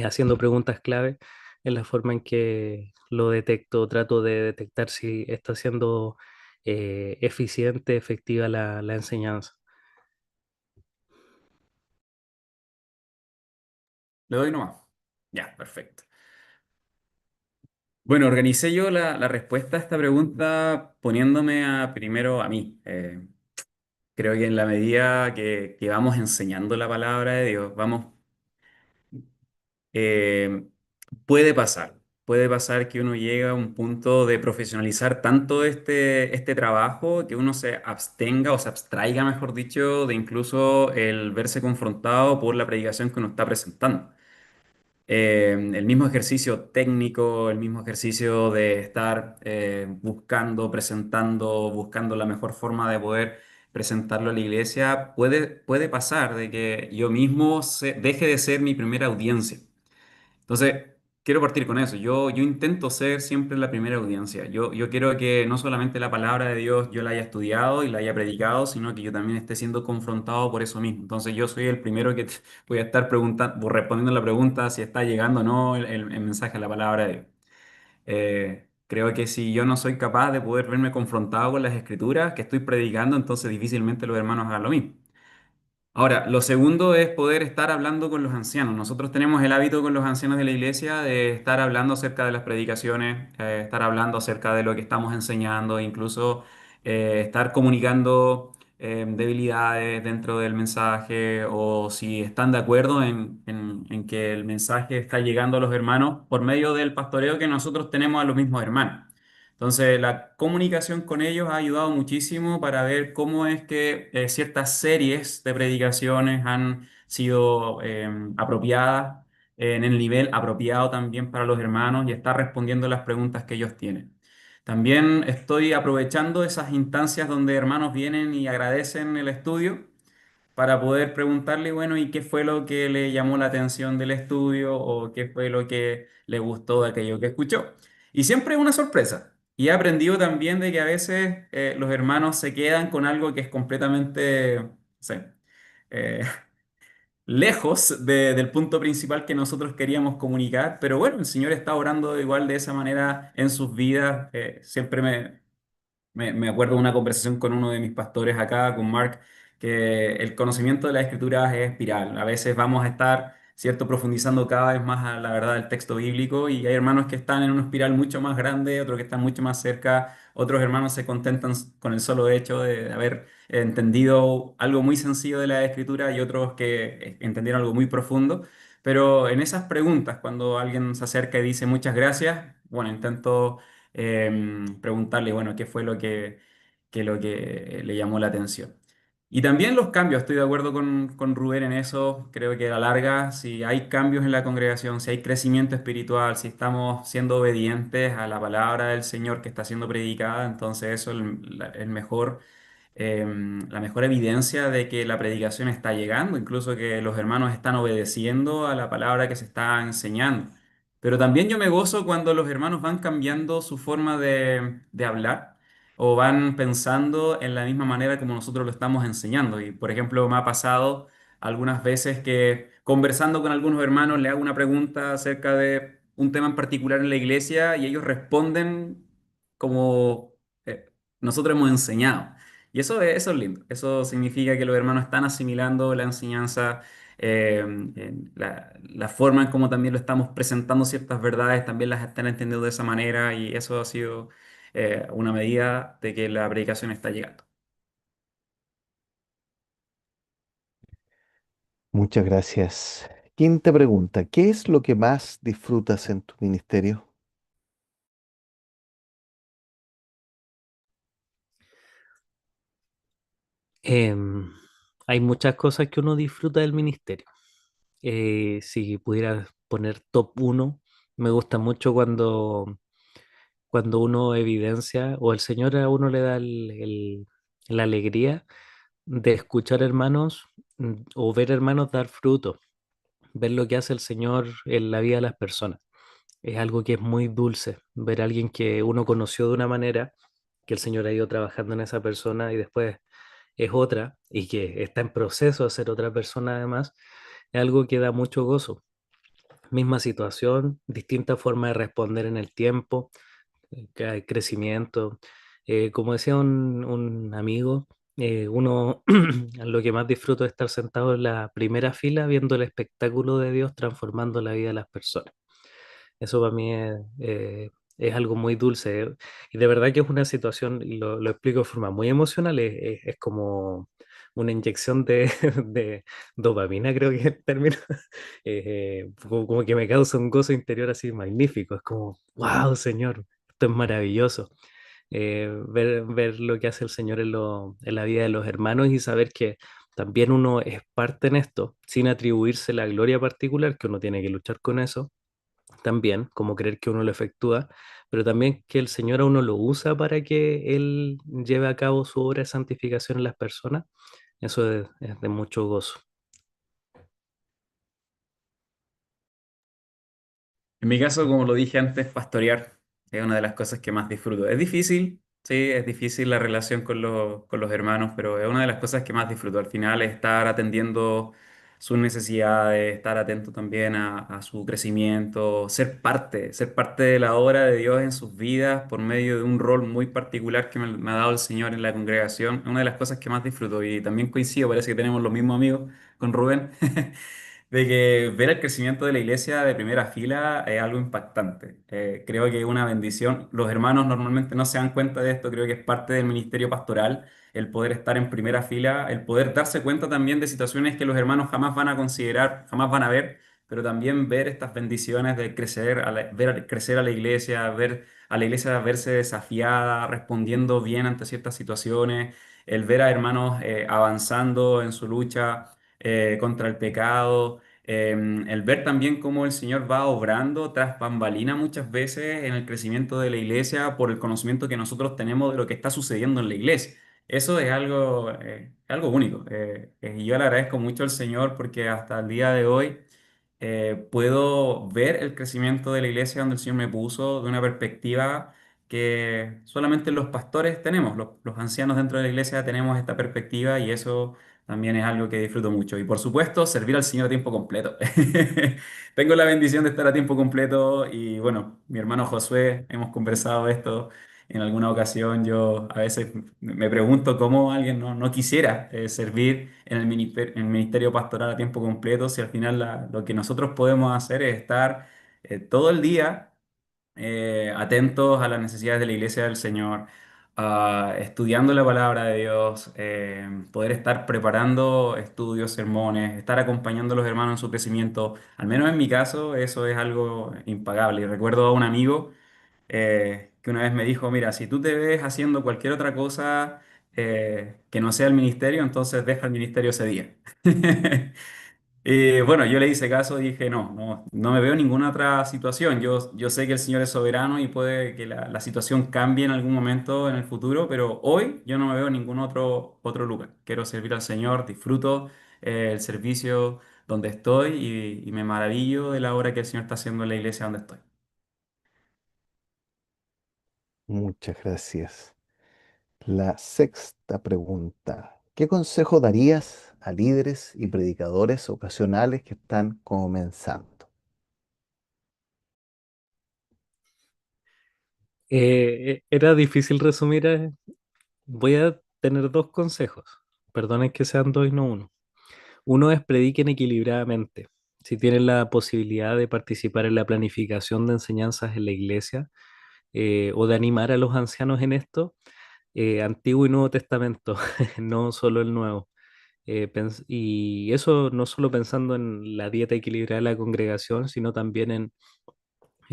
Speaker 6: haciendo preguntas clave en la forma en que lo detecto, trato de detectar si está siendo eficiente, efectiva la enseñanza.
Speaker 5: Le doy nomás. Ya, perfecto. Bueno, organicé yo la respuesta a esta pregunta poniéndome primero a mí. Creo que en la medida que vamos enseñando la palabra de Dios, eh, puede pasar que uno llega a un punto de profesionalizar tanto este trabajo que uno se abstenga o se abstraiga, mejor dicho, de incluso el verse confrontado por la predicación que uno está presentando. El mismo ejercicio técnico, el mismo ejercicio de estar buscando, presentando, buscando la mejor forma de poder presentarlo a la iglesia, puede pasar de que yo mismo deje de ser mi primera audiencia. Entonces, quiero partir con eso. Yo intento ser siempre la primera audiencia. Yo quiero que no solamente la palabra de Dios yo la haya estudiado y la haya predicado, sino que yo también esté siendo confrontado por eso mismo. Entonces, yo soy el primero que voy a estar preguntando, respondiendo la pregunta si está llegando o no el mensaje de la palabra de Dios. Creo que si yo no soy capaz de poder verme confrontado con las escrituras que estoy predicando, entonces difícilmente los hermanos hagan lo mismo. Ahora, lo segundo es poder estar hablando con los ancianos. Nosotros tenemos el hábito con los ancianos de la iglesia de estar hablando acerca de las predicaciones, estar hablando acerca de lo que estamos enseñando, incluso estar comunicando debilidades dentro del mensaje o si están de acuerdo en que el mensaje está llegando a los hermanos por medio del pastoreo que nosotros tenemos a los mismos hermanos. Entonces, la comunicación con ellos ha ayudado muchísimo para ver cómo es que ciertas series de predicaciones han sido apropiadas en el nivel apropiado también para los hermanos y está respondiendo las preguntas que ellos tienen. También estoy aprovechando esas instancias donde hermanos vienen y agradecen el estudio para poder preguntarle, bueno, ¿y qué fue lo que le llamó la atención del estudio o qué fue lo que le gustó de aquello que escuchó? Y siempre es una sorpresa. Y he aprendido también de que a veces los hermanos se quedan con algo que es completamente, no sé, eh, lejos del punto principal que nosotros queríamos comunicar, pero bueno, el Señor está orando igual de esa manera en sus vidas. Siempre me acuerdo de una conversación con uno de mis pastores acá, con Mark, que el conocimiento de las escrituras es espiral. A veces vamos a estar, ¿cierto?, profundizando cada vez más a la verdad del texto bíblico y hay hermanos que están en una espiral mucho más grande, otros que están mucho más cerca, otros hermanos se contentan con el solo hecho de haber entendido algo muy sencillo de la escritura y otros que entendieron algo muy profundo. Pero en esas preguntas, cuando alguien se acerca y dice muchas gracias, bueno, intento preguntarle, bueno, qué fue lo que le llamó la atención. Y también los cambios, estoy de acuerdo con Rubén en eso, creo que a la larga, si hay cambios en la congregación, si hay crecimiento espiritual, si estamos siendo obedientes a la palabra del Señor que está siendo predicada, entonces eso es el mejor la mejor evidencia de que la predicación está llegando, incluso que los hermanos están obedeciendo a la palabra que se está enseñando. Pero también yo me gozo cuando los hermanos van cambiando su forma de hablar o van pensando en la misma manera como nosotros lo estamos enseñando. Y por ejemplo, me ha pasado algunas veces que conversando con algunos hermanos le hago una pregunta acerca de un tema en particular en la iglesia y ellos responden como nosotros hemos enseñado. Y eso es lindo. Eso significa que los hermanos están asimilando la enseñanza, la forma en cómo también lo estamos presentando ciertas verdades, también las están entendiendo de esa manera y eso ha sido una medida de que la predicación está llegando.
Speaker 1: Muchas gracias. Quinta pregunta, ¿qué es lo que más disfrutas en tu ministerio?
Speaker 6: Em, Hay muchas cosas que uno disfruta del ministerio. Si pudiera poner top uno, me gusta mucho cuando uno evidencia o el Señor a uno le da la alegría de escuchar hermanos o ver hermanos dar fruto, ver lo que hace el Señor en la vida de las personas. Es algo que es muy dulce, ver a alguien que uno conoció de una manera, que el Señor ha ido trabajando en esa persona y después es otra y que está en proceso de ser otra persona además, es algo que da mucho gozo. Misma situación, distinta forma de responder en el tiempo, que hay crecimiento. Como decía un amigo, uno lo que más disfruto es estar sentado en la primera fila viendo el espectáculo de Dios transformando la vida de las personas. Eso para mí es algo muy dulce. Y de verdad que es una situación, y lo explico de forma muy emocional, es como una inyección de, de dopamina, creo que es el término. Como que me causa un gozo interior así magnífico. Es como, wow, Señor, esto es maravilloso. Ver lo que hace el Señor en la vida de los hermanos y saber que también uno es parte en esto, sin atribuirse la gloria particular, que uno tiene que luchar con eso también, como creer que uno lo efectúa, pero también que el Señor a uno lo usa para que Él lleve a cabo su obra de santificación en las personas. Eso es de mucho gozo.
Speaker 5: En mi caso, como lo dije antes, pastorear es una de las cosas que más disfruto. Es difícil, sí, es difícil la relación con los hermanos, pero es una de las cosas que más disfruto. Al final, estar atendiendo sus necesidades, estar atento también a su crecimiento, ser parte de la obra de Dios en sus vidas por medio de un rol muy particular que me ha dado el Señor en la congregación. Es una de las cosas que más disfruto y también coincido, parece que tenemos los mismos amigos con Rubén. De que ver el crecimiento de la iglesia de primera fila es algo impactante. Creo que es una bendición. Los hermanos normalmente no se dan cuenta de esto, creo que es parte del ministerio pastoral, el poder estar en primera fila, el poder darse cuenta también de situaciones que los hermanos jamás van a considerar, jamás van a ver, pero también ver estas bendiciones de crecer, ver crecer a la iglesia, ver a la iglesia verse desafiada, respondiendo bien ante ciertas situaciones, el ver a hermanos avanzando en su lucha contra el pecado, el ver también cómo el Señor va obrando tras bambalina muchas veces en el crecimiento de la iglesia por el conocimiento que nosotros tenemos de lo que está sucediendo en la iglesia. Eso es algo único. Y yo le agradezco mucho al Señor porque hasta el día de hoy puedo ver el crecimiento de la iglesia donde el Señor me puso de una perspectiva que solamente los pastores tenemos, los ancianos dentro de la iglesia tenemos esta perspectiva y eso también es algo que disfruto mucho. Y por supuesto, servir al Señor a tiempo completo. Tengo la bendición de estar a tiempo completo y bueno, mi hermano Josué, hemos conversado esto en alguna ocasión. Yo a veces me pregunto cómo alguien no quisiera servir en en el ministerio pastoral a tiempo completo si al final lo que nosotros podemos hacer es estar todo el día atentos a las necesidades de la iglesia del Señor, estudiando la palabra de Dios, poder estar preparando estudios, sermones, estar acompañando a los hermanos en su crecimiento. Al menos en mi caso, eso es algo impagable. Y recuerdo a un amigo que una vez me dijo, mira, si tú te ves haciendo cualquier otra cosa que no sea el ministerio, entonces deja el ministerio ese día. Y bueno, yo le hice caso y dije, no me veo en ninguna otra situación. Yo sé que el Señor es soberano y puede que la situación cambie en algún momento en el futuro, pero hoy yo no me veo en ningún otro lugar. Quiero servir al Señor, disfruto el servicio donde estoy y me maravillo de la obra que el Señor está haciendo en la iglesia donde estoy.
Speaker 1: Muchas gracias. La sexta pregunta. ¿Qué consejo darías a líderes y predicadores ocasionales que están comenzando?
Speaker 6: Era difícil resumir. Voy a tener dos consejos. Perdonen que sean dos y no uno. Uno es prediquen equilibradamente. Si tienen la posibilidad de participar en la planificación de enseñanzas en la iglesia o de animar a los ancianos en esto, Antiguo y Nuevo Testamento, no solo el Nuevo. Y eso no solo pensando en la dieta equilibrada de la congregación, sino también en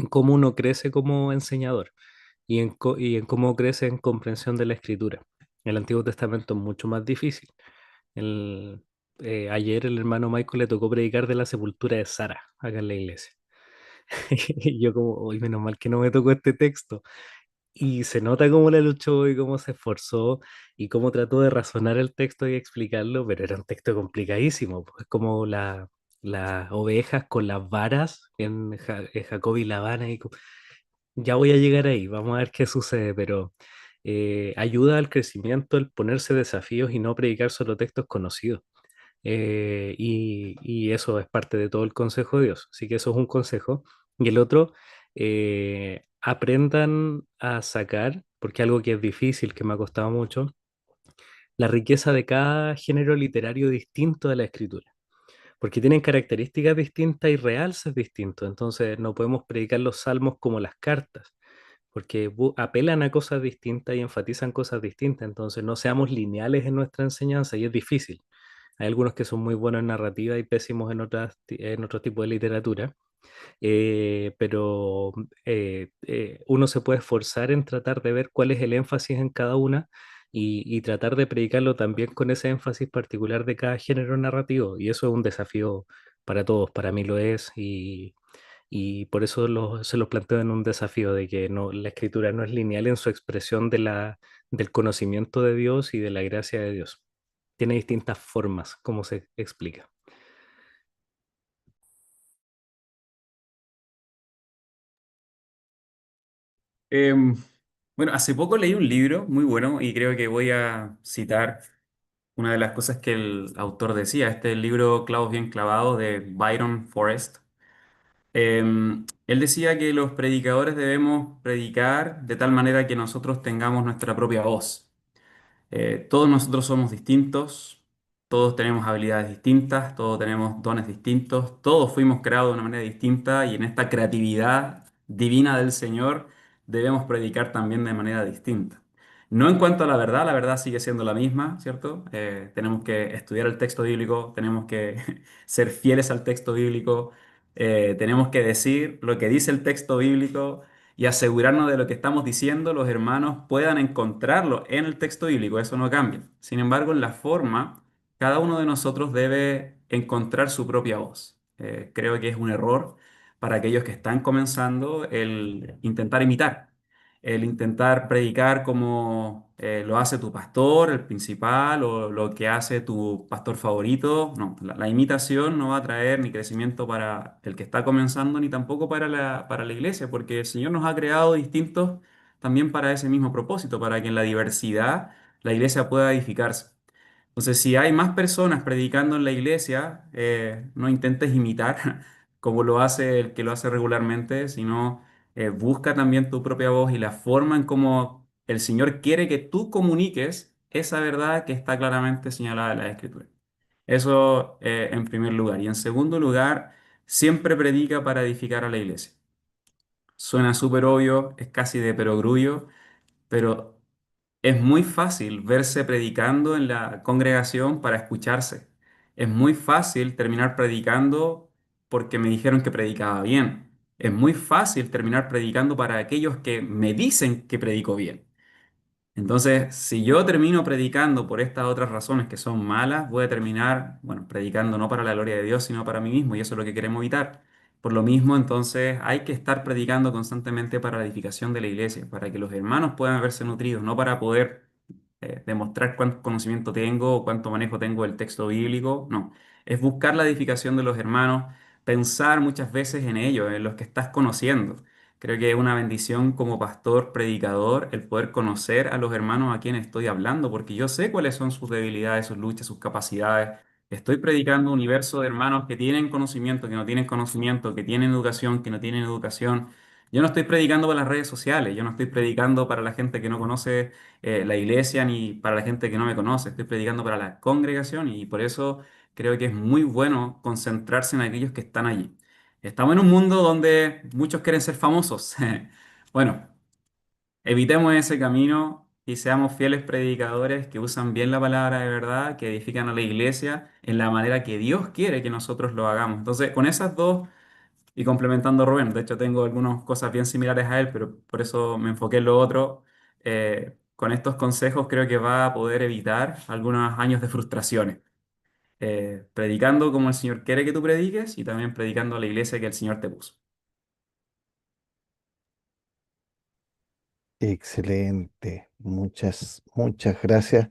Speaker 6: cómo uno crece como enseñador y en cómo crece en comprensión de la escritura. El Antiguo Testamento es mucho más difícil. El, Ayer el hermano Michael le tocó predicar de la sepultura de Sara acá en la iglesia. Y yo como, hoy menos mal que no me tocó este texto. y se nota cómo la luchó y cómo se esforzó y cómo trató de razonar el texto y explicarlo, pero era un texto complicadísimo, pues, como las ovejas con las varas en Jacob y Labán. Ya voy a llegar ahí, vamos a ver qué sucede, pero ayuda al crecimiento el ponerse desafíos y no predicar solo textos conocidos. Y eso es parte de todo el consejo de Dios. Así que eso es un consejo. Y el otro, aprendan a sacar, porque algo que es difícil, que me ha costado mucho, la riqueza de cada género literario distinto de la escritura. Porque tienen características distintas y realces distintos. Entonces no podemos predicar los salmos como las cartas, porque apelan a cosas distintas y enfatizan cosas distintas. Entonces no seamos lineales en nuestra enseñanza y es difícil. Hay algunos que son muy buenos en narrativa y pésimos en otro tipo de literatura, pero uno se puede esforzar en tratar de ver cuál es el énfasis en cada una y tratar de predicarlo también con ese énfasis particular de cada género narrativo. Y eso es un desafío para todos, para mí lo es, y por eso se los planteo en un desafío de que no, la escritura no es lineal en su expresión del conocimiento de Dios y de la gracia de Dios. Tiene distintas formas, como se explica.
Speaker 5: Em, bueno, hace poco leí un libro muy bueno y creo que voy a citar una de las cosas que el autor decía. Este es el libro Clavos bien clavados de Byron Forrest. Él decía que los predicadores debemos predicar de tal manera que nosotros tengamos nuestra propia voz. Todos nosotros somos distintos, todos tenemos habilidades distintas, todos tenemos dones distintos, todos fuimos creados de una manera distinta y en esta creatividad divina del Señor debemos predicar también de manera distinta. No en cuanto a la verdad sigue siendo la misma, ¿cierto? Tenemos que estudiar el texto bíblico, tenemos que ser fieles al texto bíblico, tenemos que decir lo que dice el texto bíblico y asegurarnos de lo que estamos diciendo, los hermanos puedan encontrarlo en el texto bíblico, eso no cambia. Sin embargo, en la forma, cada uno de nosotros debe encontrar su propia voz. Creo que es un error para aquellos que están comenzando el intentar imitar, el intentar predicar como lo hace tu pastor, el principal, o lo que hace tu pastor favorito. No, la imitación no va a traer ni crecimiento para el que está comenzando, ni tampoco para la iglesia, porque el Señor nos ha creado distintos también para ese mismo propósito, para que en la diversidad la iglesia pueda edificarse. Entonces, si hay más personas predicando en la iglesia, no intentes imitar como lo hace el que lo hace regularmente, sino busca también tu propia voz y la forma en cómo el Señor quiere que tú comuniques esa verdad que está claramente señalada en la Escritura. Eso en primer lugar. Y en segundo lugar, siempre predica para edificar a la iglesia. Suena súper obvio, es casi de perogrullo, pero es muy fácil verse predicando en la congregación para escucharse. Es muy fácil terminar predicando porque me dijeron que predicaba bien. Es muy fácil terminar predicando para aquellos que me dicen que predico bien. Entonces, si yo termino predicando por estas otras razones que son malas, voy a terminar, bueno, predicando no para la gloria de Dios, sino para mí mismo, y eso es lo que queremos evitar. Por lo mismo, entonces, hay que estar predicando constantemente para la edificación de la iglesia, para que los hermanos puedan verse nutridos, no para poder demostrar cuánto conocimiento tengo o cuánto manejo tengo del texto bíblico, no. Es buscar la edificación de los hermanos, pensar muchas veces en ellos, en los que estás conociendo. Creo que es una bendición como pastor, predicador, el poder conocer a los hermanos a quienes estoy hablando, porque yo sé cuáles son sus debilidades, sus luchas, sus capacidades. Estoy predicando un universo de hermanos que tienen conocimiento, que no tienen conocimiento, que tienen educación, que no tienen educación. Yo no estoy predicando para las redes sociales, yo no estoy predicando para la gente que no conoce la iglesia ni para la gente que no me conoce, estoy predicando para la congregación y por eso creo que es muy bueno concentrarse en aquellos que están allí. Estamos en un mundo donde muchos quieren ser famosos. Bueno, evitemos ese camino y seamos fieles predicadores que usan bien la palabra de verdad, que edifican a la iglesia en la manera que Dios quiere que nosotros lo hagamos. Entonces, con esas dos y complementando a Rubén, de hecho tengo algunas cosas bien similares a él, pero por eso me enfoqué en lo otro. Con estos consejos creo que va a poder evitar algunos años de frustraciones. Predicando como el Señor quiere que tú prediques y también predicando a la iglesia que el Señor te puso.
Speaker 1: Excelente. Muchas gracias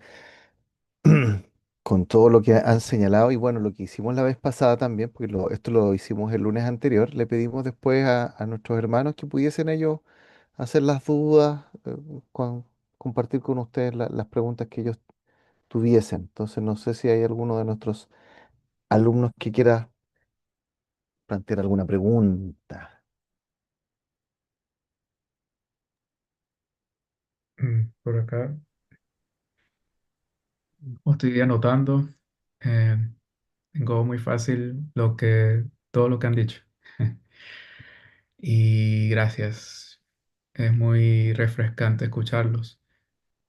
Speaker 1: con todo lo que han señalado y bueno, lo que hicimos la vez pasada también, porque esto lo hicimos el lunes anterior, le pedimos después a nuestros hermanos que pudiesen ellos hacer las dudas, compartir con ustedes las preguntas que ellos tuviesen. Entonces, no sé si hay alguno de nuestros alumnos que quiera plantear alguna pregunta.
Speaker 2: Por acá, como estoy anotando, eh, tengo muy fácil todo lo que han dicho. Y gracias. Es muy refrescante escucharlos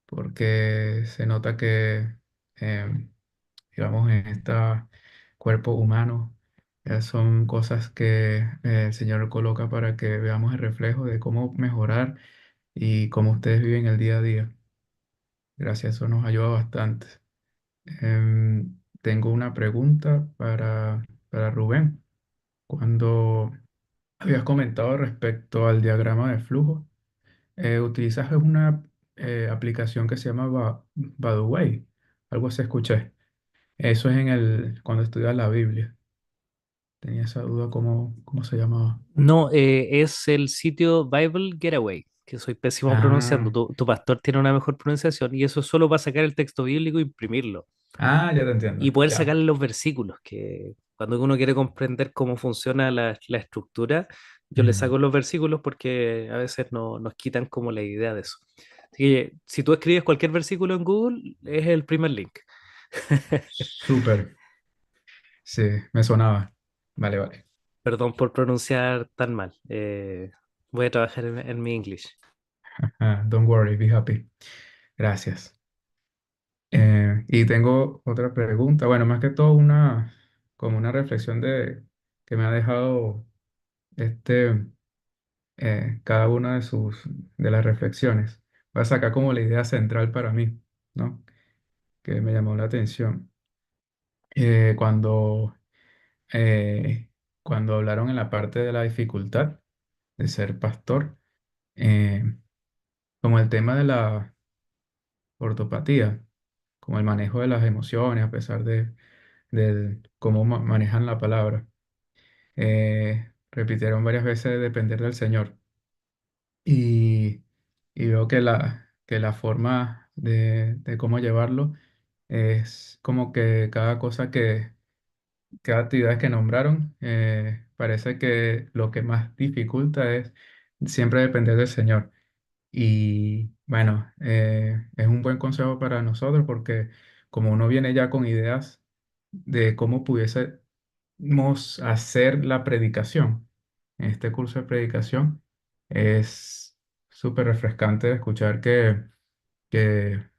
Speaker 2: porque se nota que, em, digamos, en este cuerpo humano son cosas que el Señor coloca para que veamos el reflejo de cómo mejorar y cómo ustedes viven el día a día. Gracias, eso nos ayuda bastante. Tengo una pregunta para Rubén. Cuando habías comentado respecto al diagrama de flujo, utilizas una aplicación que se llama Badway, algo así escuché. Eso es cuando estudias la Biblia. Tenía esa duda cómo se llamaba.
Speaker 6: No, es el sitio Bible Getaway, que soy pésimo pronunciando.
Speaker 2: Ah,
Speaker 6: Tu pastor tiene una mejor pronunciación y eso es solo para sacar el texto bíblico e imprimirlo
Speaker 2: ya te entiendo.
Speaker 6: y poder
Speaker 2: Ya.
Speaker 6: sacarle los versículos, que cuando uno quiere comprender cómo funciona la estructura, yo le
Speaker 2: Mm,
Speaker 6: saco los versículos porque a veces nos quitan como la idea de eso. Así que si tú escribes cualquier versículo en Google, es el primer link.
Speaker 2: súper. Sí, me sonaba. Vale, vale.
Speaker 6: Perdón por pronunciar tan mal. Voy a trabajar en mi English.
Speaker 2: Don't worry, be happy. Gracias. Y tengo otra pregunta. Bueno, más que todo como una reflexión que me ha dejado este, cada una de las reflexiones. Voy a sacar como la idea central para mí, ¿no? Que me llamó la atención. Eh, cuando, eh, Cuando hablaron en la parte de la dificultad de ser pastor, eh, como el tema de la ortopatía, como el manejo de las emociones, a pesar de cómo manejan la palabra. Repitieron varias veces depender del Señor. Y, y veo que la forma de cómo llevarlo es como que cada actividad que nombraron, parece que lo que más dificulta es siempre depender del Señor. Y bueno, es un buen consejo para nosotros porque como uno viene ya con ideas de cómo pudiésemos hacer la predicación, en este curso de predicación, es súper refrescante escuchar que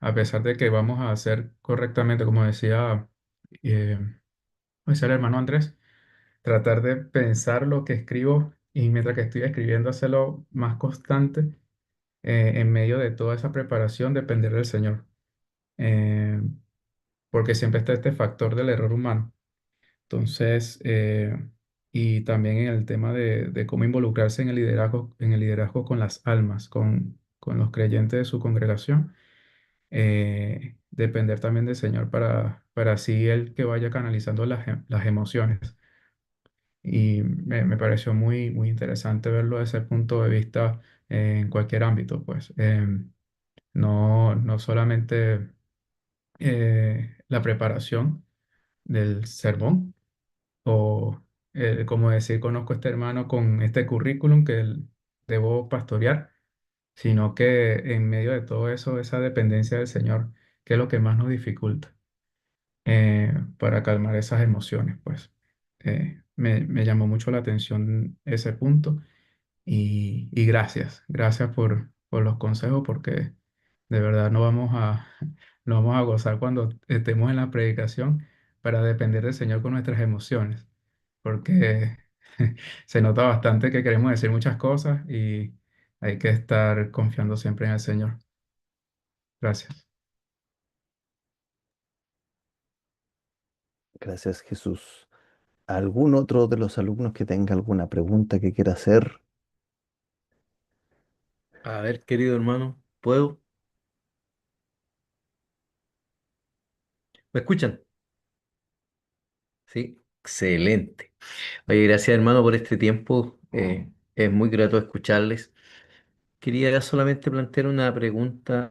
Speaker 2: a pesar de que vamos a hacer correctamente, eh, como decía el hermano Andrés, tratar de pensar lo que escribo y mientras que estoy escribiendo hacerlo más constante en medio de toda esa preparación, depender del Señor. Eh, Porque siempre está este factor del error humano. Entonces, y también en el tema de cómo involucrarse en el liderazgo con las almas, con los creyentes de su congregación, depender también del Señor para así Él que vaya canalizando las emociones. Y me pareció muy interesante verlo desde ese punto de vista en cualquier ámbito, pues. No solamente la preparación del sermón o como decir, conozco a este hermano con este currículum debo pastorear, sino que en medio de todo eso, esa dependencia del Señor, que es lo que más nos dificulta para calmar esas emociones, pues. Me llamó mucho la atención ese punto y gracias por los consejos porque de verdad no vamos a gozar cuando estemos en la predicación para depender del Señor con nuestras emociones, porque se nota bastante que queremos decir muchas cosas y hay que estar confiando siempre en el Señor. Gracias.
Speaker 1: Gracias, Jesús. ¿Algún otro de los alumnos que tenga alguna pregunta que quiera hacer?
Speaker 7: A ver, querido hermano, ¿puedo? ¿Me escuchan? Sí, excelente. Oye, gracias hermano por este tiempo. Es muy grato escucharles. Quería solamente plantear una pregunta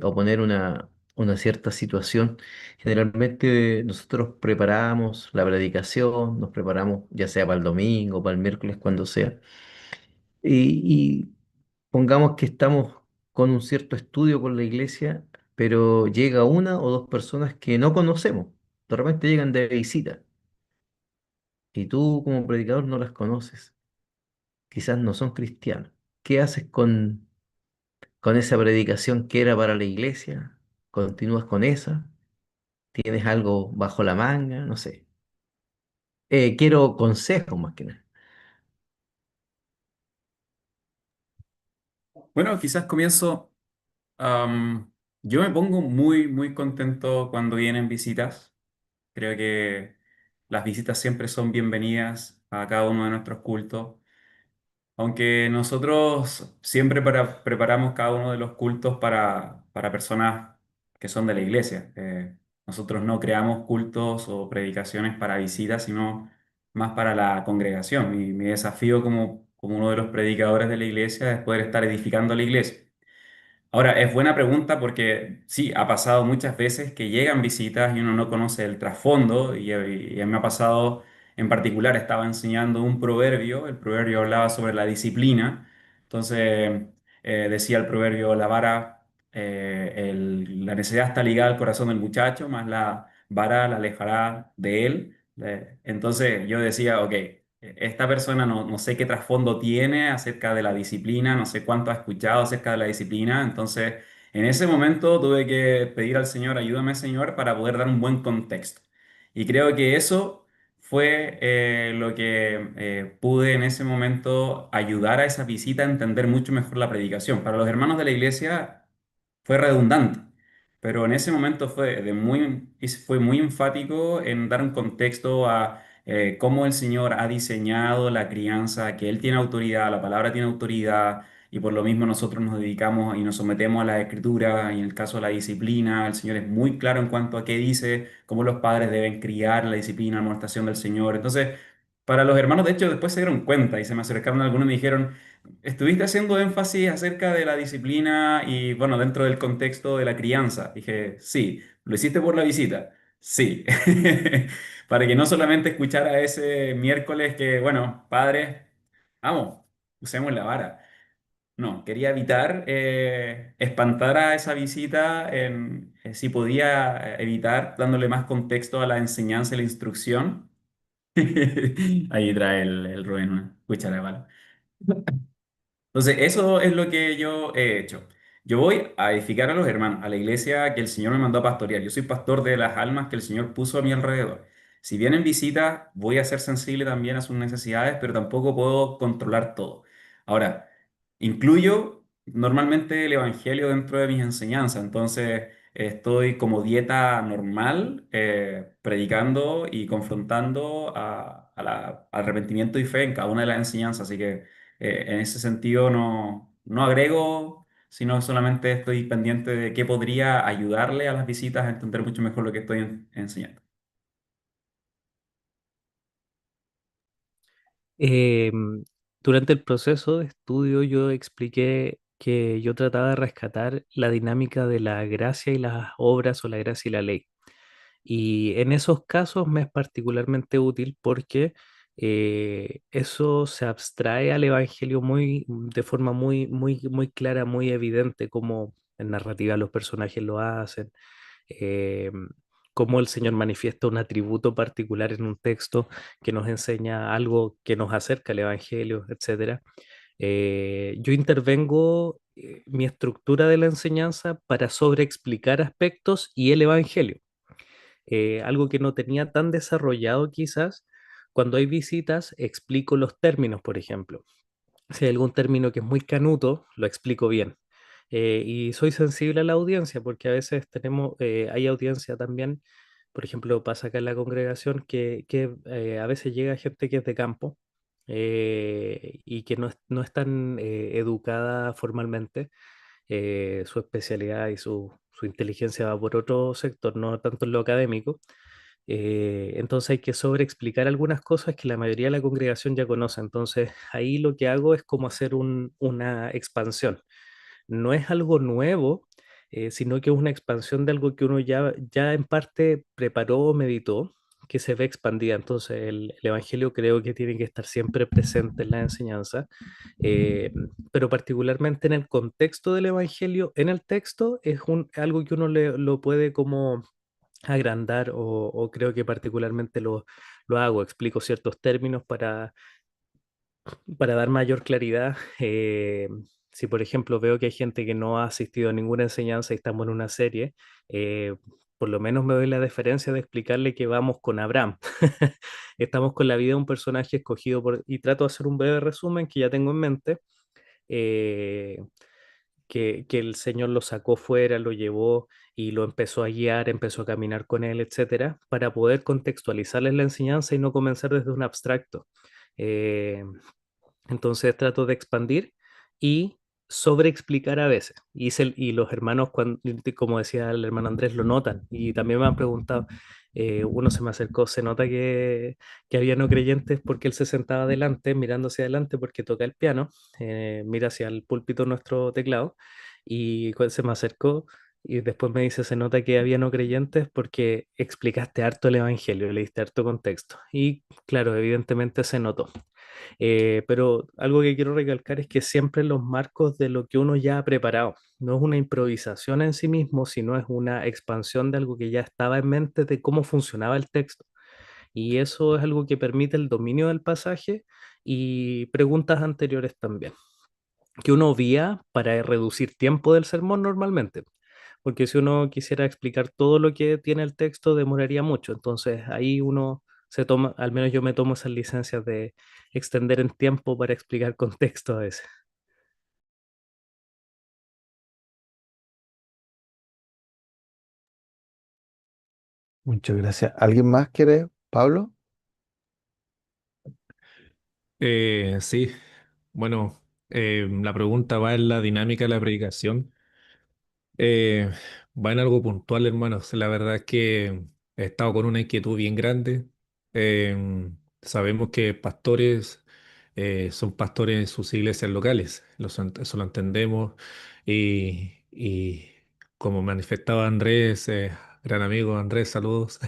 Speaker 7: o poner una cierta situación. Generalmente nosotros preparamos la predicación, nos preparamos ya sea para el domingo, para el miércoles, cuando sea. Y pongamos que estamos con un cierto estudio con la iglesia, pero llega una o dos personas que no conocemos. De repente llegan de visita y tú como predicador no las conoces. Quizás no son cristianos. ¿Qué haces con esa predicación que era para la iglesia? ¿Continúas con esa? ¿Tienes algo bajo la manga? No sé. Quiero consejos más que nada.
Speaker 5: Bueno, quizás comienzo. Yo me pongo muy, muy contento cuando vienen visitas. Creo que las visitas siempre son bienvenidas a cada uno de nuestros cultos. Aunque nosotros siempre preparamos cada uno de los cultos para personas que son de la iglesia. Nosotros no creamos cultos o predicaciones para visitas, sino más para la congregación. Mi desafío como uno de los predicadores de la iglesia es poder estar edificando la iglesia. Ahora, es buena pregunta porque sí, ha pasado muchas veces que llegan visitas y uno no conoce el trasfondo y me ha pasado en particular, estaba enseñando un proverbio, el proverbio hablaba sobre la disciplina, entonces decía el proverbio, la vara, la necesidad está ligada al corazón del muchacho, más la vara la alejará de él. Entonces yo decía, ok, esta persona no sé qué trasfondo tiene acerca de la disciplina, no sé cuánto ha escuchado acerca de la disciplina, entonces en ese momento tuve que pedir al Señor, ayúdame Señor, para poder dar un buen contexto. Y creo que eso fue lo que pude en ese momento ayudar a esa visita a entender mucho mejor la predicación. Para los hermanos de la iglesia fue redundante, pero en ese momento fue muy enfático en dar un contexto a cómo el Señor ha diseñado la crianza, que Él tiene autoridad, la palabra tiene autoridad, y por lo mismo nosotros nos dedicamos y nos sometemos a la escritura, y en el caso de la disciplina, el Señor es muy claro en cuanto a qué dice, cómo los padres deben criar la disciplina, la amonestación del Señor. Entonces, para los hermanos, de hecho, después se dieron cuenta y se me acercaron algunos y me dijeron, estuviste haciendo énfasis acerca de la disciplina y, bueno, dentro del contexto de la crianza. Dije, sí, ¿lo hiciste por la visita? Sí. Para que no solamente escuchara ese miércoles que, bueno, padre, vamos, usemos la vara. No, quería evitar espantar a esa visita, si podía evitar dándole más contexto a la enseñanza y la instrucción. Ahí trae el Rubén una cuchara de palo. Entonces, eso es lo que yo he hecho. Yo voy a edificar a los hermanos, a la iglesia que el Señor me mandó a pastorear. Yo soy pastor de las almas que el Señor puso a mi alrededor. Si vienen visitas, voy a ser sensible también a sus necesidades, pero tampoco puedo controlar todo. Ahora, incluyo normalmente el Evangelio dentro de mis enseñanzas, entonces estoy como dieta normal, predicando y confrontando al arrepentimiento y fe en cada una de las enseñanzas, así que en ese sentido no agrego, sino solamente estoy pendiente de qué podría ayudarle a las visitas a entender mucho mejor lo que estoy enseñando.
Speaker 6: Em, Durante el proceso de estudio yo expliqué que yo trataba de rescatar la dinámica de la gracia y las obras o la gracia y la ley. Y en esos casos me es particularmente útil porque eso se abstrae al evangelio de forma muy clara, muy evidente, como en narrativa los personajes lo hacen, eh, cómo el Señor manifiesta un atributo particular en un texto que nos enseña algo que nos acerca al evangelio, etcétera. Yo intervengo mi estructura de la enseñanza para sobreexplicar aspectos y el evangelio, algo que no tenía tan desarrollado quizás. Cuando hay visitas, explico los términos, por ejemplo. Si hay algún término que es muy canuto, lo explico bien. Y soy sensible a la audiencia, porque a veces hay audiencia también, por ejemplo, pasa acá en la congregación que a veces llega gente que es de campo, y que no es tan educada formalmente. Su especialidad y su inteligencia va por otro sector, no tanto en lo académico. Entonces hay que sobreexplicar algunas cosas que la mayoría de la congregación ya conoce. Entonces ahí lo que hago es como hacer una expansión. No es algo nuevo, sino que es una expansión de algo que uno ya en parte preparó o meditó, que se ve expandida. Entonces el Evangelio creo que tiene que estar siempre presente en la enseñanza, eh, pero particularmente en el contexto del Evangelio, en el texto es algo que uno lo puede como agrandar o creo que particularmente lo hago, explico ciertos términos para dar mayor claridad. Si por ejemplo veo que hay gente que no ha asistido a ninguna enseñanza y estamos en una serie, eh, por lo menos me doy la deferencia de explicarle que vamos con Abraham. Estamos con la vida de un personaje escogido y trato de hacer un breve resumen que ya tengo en mente. eh, que el Señor lo sacó fuera, lo llevó y lo empezó a guiar, empezó a caminar con él, etcétera, para poder contextualizarles la enseñanza y no comenzar desde un abstracto. Eh, entonces trato de expandir y sobreexplicar a veces. Y los hermanos, como decía el hermano Andrés, lo notan. Y también me han preguntado, uno se me acercó, se nota que había no creyentes porque él se sentaba adelante, mirando hacia adelante porque toca el piano, mira hacia el púlpito nuestro teclado. Y se me acercó y después me dice, se nota que había no creyentes porque explicaste harto el evangelio, le diste harto contexto. Y claro, evidentemente se notó. Pero algo que quiero recalcar es que siempre en los marcos de lo que uno ya ha preparado. No es una improvisación en sí mismo, sino es una expansión de algo que ya estaba en mente de cómo funcionaba el texto. Y eso es algo que permite el dominio del pasaje y preguntas anteriores también, que uno obvia para reducir tiempo del sermón normalmente. Porque si uno quisiera explicar todo lo que tiene el texto, demoraría mucho. Entonces ahí uno se toma, al menos yo me tomo esas licencias de extender en tiempo para explicar contexto a veces.
Speaker 1: Muchas gracias. ¿Alguien más quiere? ¿Pablo?
Speaker 3: Sí, bueno, la pregunta va en la dinámica de la predicación. Eh, Va en algo puntual, hermanos. La verdad es que he estado con una inquietud bien grande. Sabemos que pastores son pastores en sus iglesias locales, eso lo entendemos. Y como manifestaba Andrés, gran amigo Andrés, saludos.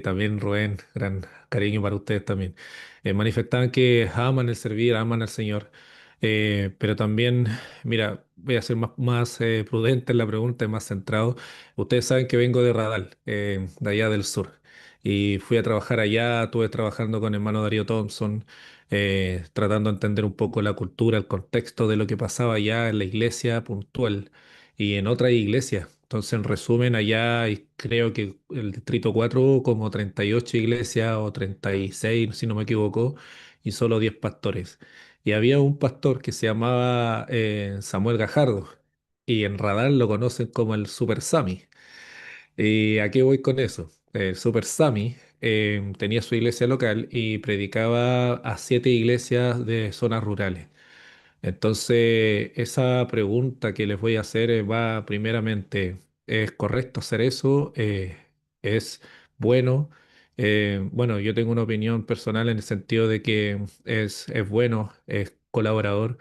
Speaker 3: También Rubén, gran cariño para ustedes también. Manifestaban que aman el servir, aman al Señor. Pero también, mira, voy a ser más prudente en la pregunta y más centrado. Ustedes saben que vengo de Radal, de allá del sur, y fui a trabajar allá, estuve trabajando con el hermano Darío Thompson, tratando de entender un poco la cultura, el contexto de lo que pasaba allá en la iglesia puntual y en otras iglesias. Entonces, en resumen, allá creo que el Distrito 4 como 38 iglesias o 36 si no me equivoco, y solo 10 pastores. Y había un pastor que se llamaba Samuel Gajardo, y en Radar lo conocen como el Super Sami. ¿Y a qué voy con eso? El Super Sami tenía su iglesia local y predicaba a 7 iglesias de zonas rurales. Entonces, esa pregunta que les voy a hacer va primeramente, ¿es correcto hacer eso? ¿Es bueno? Bueno, yo tengo una opinión personal en el sentido de que es bueno, es colaborador,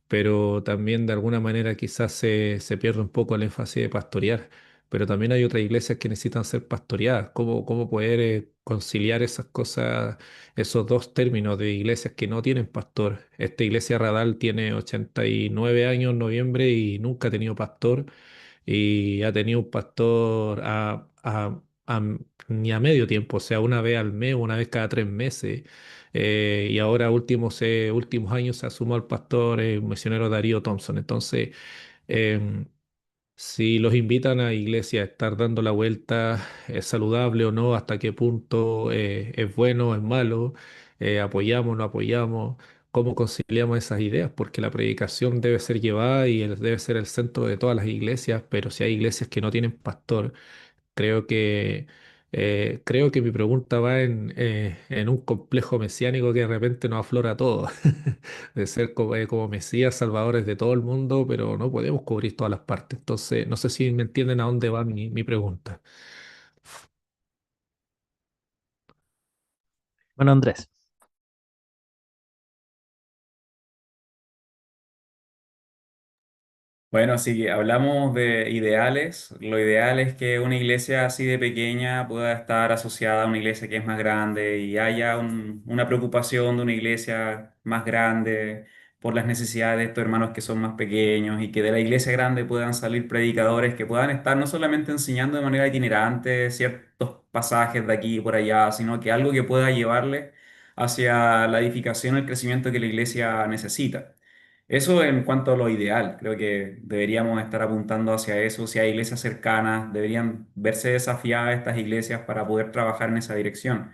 Speaker 3: pero también de alguna manera quizás se pierde un poco el énfasis de pastorear. Pero también hay otras iglesias que necesitan ser pastoreadas. ¿Cómo poder conciliar esas cosas, esos dos términos de iglesias que no tienen pastor? Esta iglesia Radal tiene 89 años en noviembre y nunca ha tenido pastor, y ha tenido un pastor ni a medio tiempo, o sea, una vez al mes, una vez cada 3 meses. Y ahora últimos años se ha sumado al pastor misionero Darío Thompson. Entonces, em, si los invitan a iglesia a estar dando la vuelta, ¿es saludable o no? ¿Hasta qué punto es bueno o es malo? ¿Apoyamos o no apoyamos? ¿Cómo conciliamos esas ideas? Porque la predicación debe ser llevada y debe ser el centro de todas las iglesias, pero si hay iglesias que no tienen pastor, creo que Creo que mi pregunta va en un complejo mesiánico que de repente nos aflora todo, de ser como Mesías, salvadores de todo el mundo, pero no podemos cubrir todas las partes. Entonces, no sé si me entienden a dónde va mi pregunta.
Speaker 6: Bueno, Andrés,
Speaker 5: Bueno, si hablamos de ideales, lo ideal es que una iglesia así de pequeña pueda estar asociada a una iglesia que es más grande y haya una preocupación de una iglesia más grande por las necesidades de estos hermanos que son más pequeños y que de la iglesia grande puedan salir predicadores que puedan estar no solamente enseñando de manera itinerante ciertos pasajes de aquí y por allá, sino que algo que pueda llevarle hacia la edificación y el crecimiento que la iglesia necesita. Eso en cuanto a lo ideal, creo que deberíamos estar apuntando hacia eso. Si hay iglesias cercanas, deberían verse desafiadas estas iglesias para poder trabajar en esa dirección.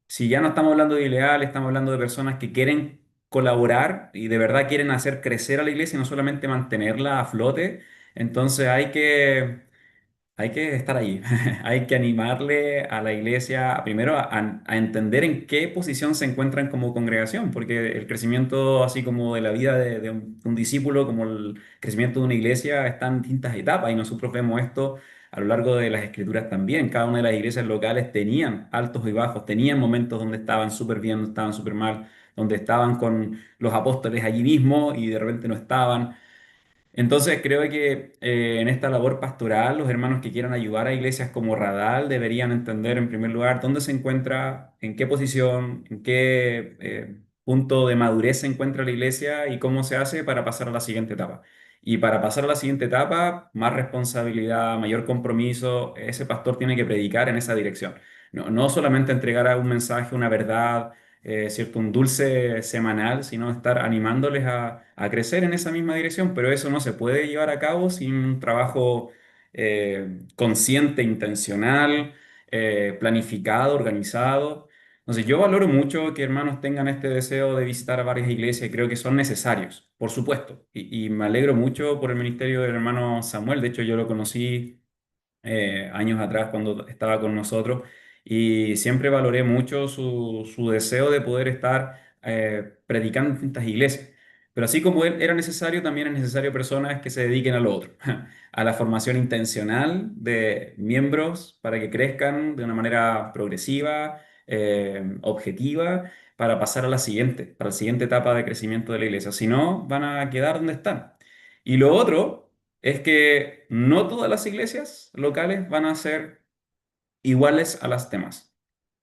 Speaker 5: Si ya no estamos hablando de ideal, estamos hablando de personas que quieren colaborar y de verdad quieren hacer crecer a la iglesia y no solamente mantenerla a flote, entonces hay que estar ahí, hay que animarle a la iglesia primero a entender en qué posición se encuentran como congregación, porque el crecimiento así como de la vida de un discípulo, como el crecimiento de una iglesia, está en distintas etapas y nosotros vemos esto a lo largo de las escrituras también. Cada una de las iglesias locales tenían altos y bajos, tenían momentos donde estaban súper bien, donde estaban súper mal, donde estaban con los apóstoles allí mismo y de repente no estaban. Entonces creo que en esta labor pastoral los hermanos que quieran ayudar a iglesias como Radal deberían entender en primer lugar dónde se encuentra, en qué posición, en qué punto de madurez se encuentra la iglesia y cómo se hace para pasar a la siguiente etapa. Y para pasar a la siguiente etapa, más responsabilidad, mayor compromiso, ese pastor tiene que predicar en esa dirección. No solamente entregar un mensaje, una verdad, ¿cierto? Un dulce semanal, sino estar animándoles a crecer en esa misma dirección, pero eso no se puede llevar a cabo sin un trabajo consciente, intencional, planificado, organizado. Entonces, yo valoro mucho que hermanos tengan este deseo de visitar a varias iglesias y creo que son necesarios, por supuesto. Y me alegro mucho por el ministerio del hermano Samuel. De hecho, yo lo conocí años atrás cuando estaba con nosotros y siempre valoré mucho su deseo de poder estar predicando en distintas iglesias. Pero así como él era necesario, también es necesario personas que se dediquen a lo otro, a la formación intencional de miembros para que crezcan de una manera progresiva, objetiva, para pasar a la siguiente, para la siguiente etapa de crecimiento de la iglesia. Si no, van a quedar donde están. Y lo otro es que no todas las iglesias locales van a ser iguales a las demás.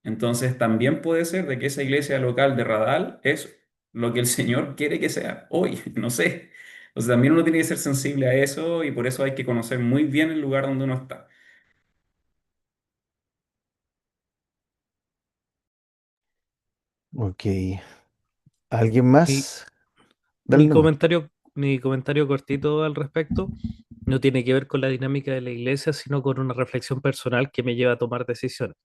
Speaker 5: Entonces también puede ser de que esa iglesia local de Radal es lo que el Señor quiere que sea hoy, no sé. O sea, también uno tiene que ser sensible a eso y por eso hay que conocer muy bien el lugar donde uno está.
Speaker 1: Ok. ¿Alguien
Speaker 6: mi,
Speaker 1: más? Dale nomás.
Speaker 6: mi comentario cortito al respecto no tiene que ver con la dinámica de la iglesia, sino con una reflexión personal que me lleva a tomar decisiones.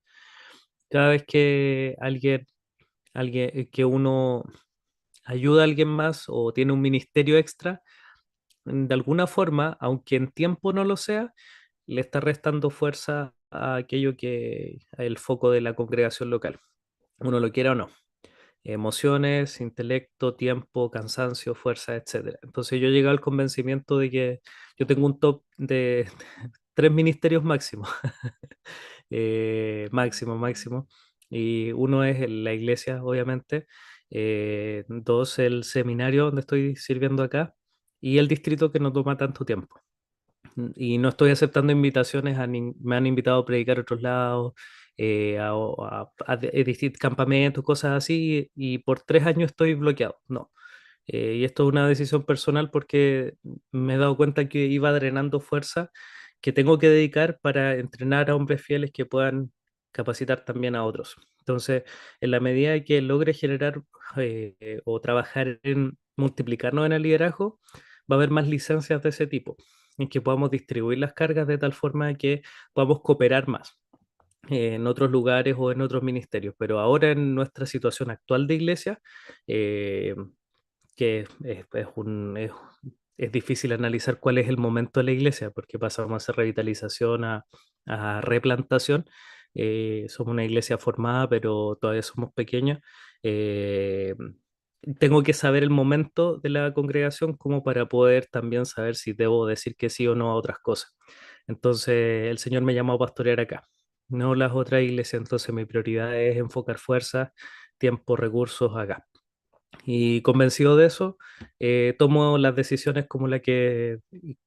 Speaker 6: Cada vez que que uno ayuda a alguien más o tiene un ministerio extra, de alguna forma, aunque en tiempo no lo sea, le está restando fuerza a aquello que el foco de la congregación local, uno lo quiera o no. Emociones, intelecto, tiempo, cansancio, fuerza, etcétera. Entonces yo llegué al convencimiento de que yo tengo un top de tres ministerios máximos, máximo. Y uno es la iglesia, obviamente. Dos, el seminario donde estoy sirviendo acá. Y el distrito que no toma tanto tiempo. Y no estoy aceptando invitaciones, me han invitado a predicar a otros lados, campamentos, cosas así, y por 3 años estoy bloqueado. No. Y esto es una decisión personal porque me he dado cuenta que iba drenando fuerza que tengo que dedicar para entrenar a hombres fieles que puedan capacitar también a otros. Entonces, en la medida que logre generar o trabajar en multiplicarnos en el liderazgo, va a haber más licencias de ese tipo, en que podamos distribuir las cargas de tal forma que podamos cooperar más en otros lugares o en otros ministerios. Pero ahora en nuestra situación actual de iglesia, eh, que es difícil analizar cuál es el momento de la iglesia, porque pasamos a hacer revitalización a replantación, Somos una iglesia formada, pero todavía somos pequeños. Eh, Tengo que saber el momento de la congregación como para poder también saber si debo decir que sí o no a otras cosas. Entonces, el Señor me llamó a pastorear acá, no las otras iglesias. Entonces, mi prioridad es enfocar fuerzas, tiempo, recursos acá. Y convencido de eso, tomo las decisiones como la que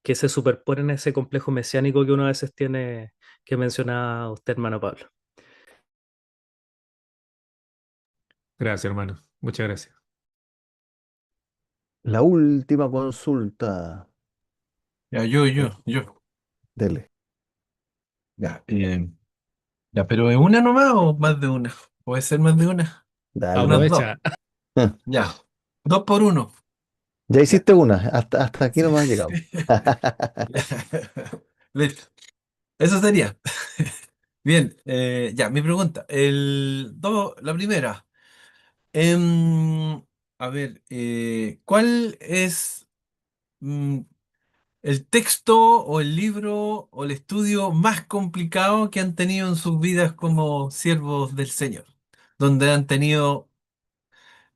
Speaker 6: se superponen a ese complejo mesiánico que uno a veces tiene, que menciona usted, hermano Pablo.
Speaker 3: Gracias, hermano. Muchas gracias.
Speaker 1: La última consulta.
Speaker 8: Ya, yo,
Speaker 1: Eh,
Speaker 8: yo, yo.
Speaker 1: Dele.
Speaker 8: Ya, ya, pero ¿es una nomás o más de una? ¿Puede ser más de una?
Speaker 1: Dale.
Speaker 8: Unas dos.
Speaker 3: Aprovecha.
Speaker 8: Ya, 2 por 1.
Speaker 1: Ya
Speaker 8: Ya.
Speaker 1: hiciste una, hasta aquí
Speaker 8: Sí.
Speaker 1: nomás llegamos.
Speaker 8: Ya. Listo. Eso sería. Bien, ya, mi pregunta. La primera. em, a ver, ¿cuál es mm, el texto o el libro o el estudio más complicado que han tenido en sus vidas como siervos del Señor? Donde han tenido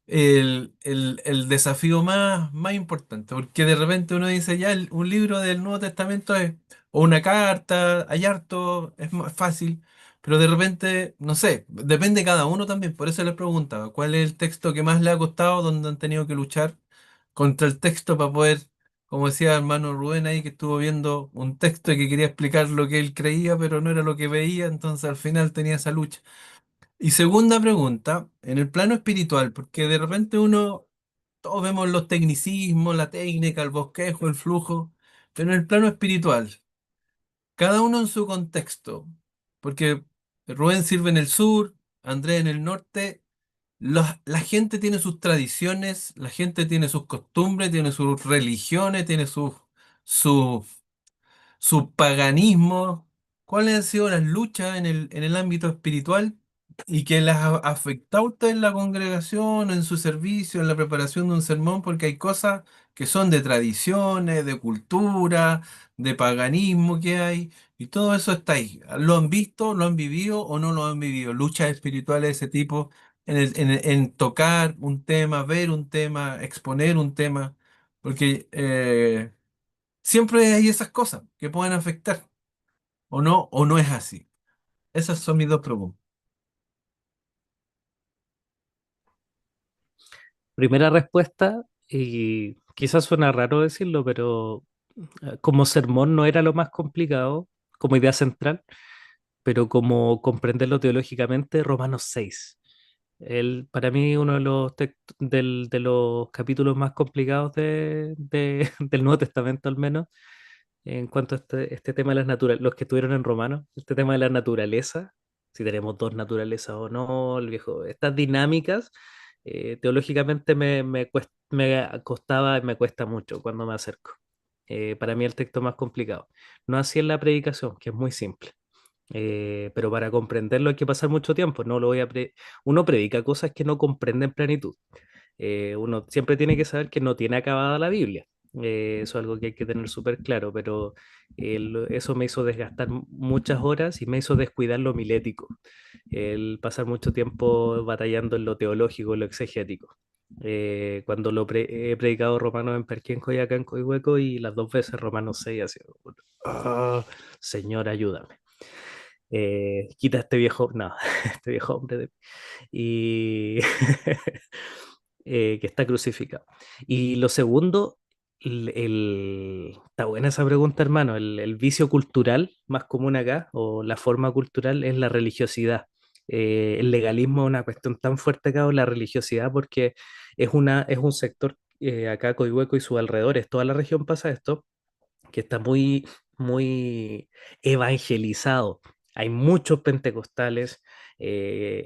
Speaker 8: el desafío más importante, porque de repente uno dice ya un libro del Nuevo Testamento es, o una carta, hay harto, es más fácil, pero de repente, no sé, depende de cada uno también, por eso le preguntaba, ¿cuál es el texto que más le ha costado, donde han tenido que luchar contra el texto para poder, como decía el hermano Rubén ahí, que estuvo viendo un texto y que quería explicar lo que él creía, pero no era lo que veía, entonces al final tenía esa lucha? Y segunda pregunta, en el plano espiritual, porque de repente todos vemos los tecnicismos, la técnica, el bosquejo, el flujo, pero en el plano espiritual, cada uno en su contexto, porque Rubén sirve en el sur, Andrés en el norte, la gente tiene sus tradiciones, la gente tiene sus costumbres, tiene sus religiones, tiene sus su paganismo, cuáles han sido las luchas en el ámbito espiritual y que las ha afectado a usted en la congregación, en su servicio, en la preparación de un sermón, porque hay cosas que son de tradiciones, de cultura, de paganismo que hay, y todo eso está ahí. ¿Lo han visto, lo han vivido o no lo han vivido? Luchas espirituales de ese tipo, en tocar un tema, ver un tema, exponer un tema, porque siempre hay esas cosas que pueden afectar, o no es así. Esas son mis dos preguntas.
Speaker 6: Primera respuesta, y quizás suena raro decirlo, pero como sermón no era lo más complicado, como idea central, pero como comprenderlo teológicamente, Romanos 6. Para mí, uno de los, de los capítulos más complicados del Nuevo Testamento, al menos, en cuanto a este tema de las naturalezas, los que estuvieron en Romanos, este tema de la naturaleza, si tenemos dos naturalezas o no, el viejo, estas dinámicas, teológicamente me costaba y me cuesta mucho cuando me acerco. Para mí el texto más complicado. No así en la predicación, que es muy simple. Pero para comprenderlo hay que pasar mucho tiempo. No lo voy a Uno predica cosas que no comprende en plenitud. Uno siempre tiene que saber que no tiene acabada la Biblia. Eso es algo que hay que tener súper claro, pero eso me hizo desgastar muchas horas y me hizo descuidar lo milético, el pasar mucho tiempo batallando en lo teológico, en lo exegético. Cuando he predicado Romanos en Perquenco y acá en Coihueco, y las dos veces Romanos 6, así, "Ah, Señor, ayúdame. Quita a este viejo, no, este viejo hombre y que está crucificado. Y lo segundo, está buena esa pregunta, hermano. El vicio cultural más común acá, o la forma cultural, es la religiosidad. El legalismo es una cuestión tan fuerte acá, o la religiosidad, porque es un sector, acá, Coihueco y sus alrededores, toda la región pasa esto, que está muy evangelizado. Hay muchos pentecostales,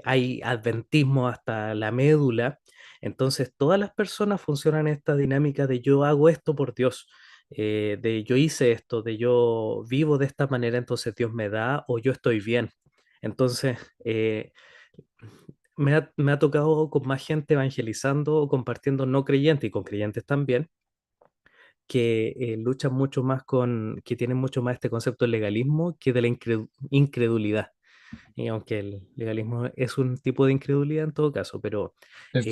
Speaker 6: hay adventismo hasta la médula. Entonces, todas las personas funcionan en esta dinámica de yo hago esto por Dios, de yo hice esto, de yo vivo de esta manera, entonces Dios me da o yo estoy bien. Entonces, me ha tocado con más gente evangelizando o compartiendo no creyentes y con creyentes también, que luchan mucho más que tienen mucho más este concepto del legalismo que de la incredulidad. y aunque el legalismo es un tipo de incredulidad en todo caso, pero
Speaker 8: ¿cierto?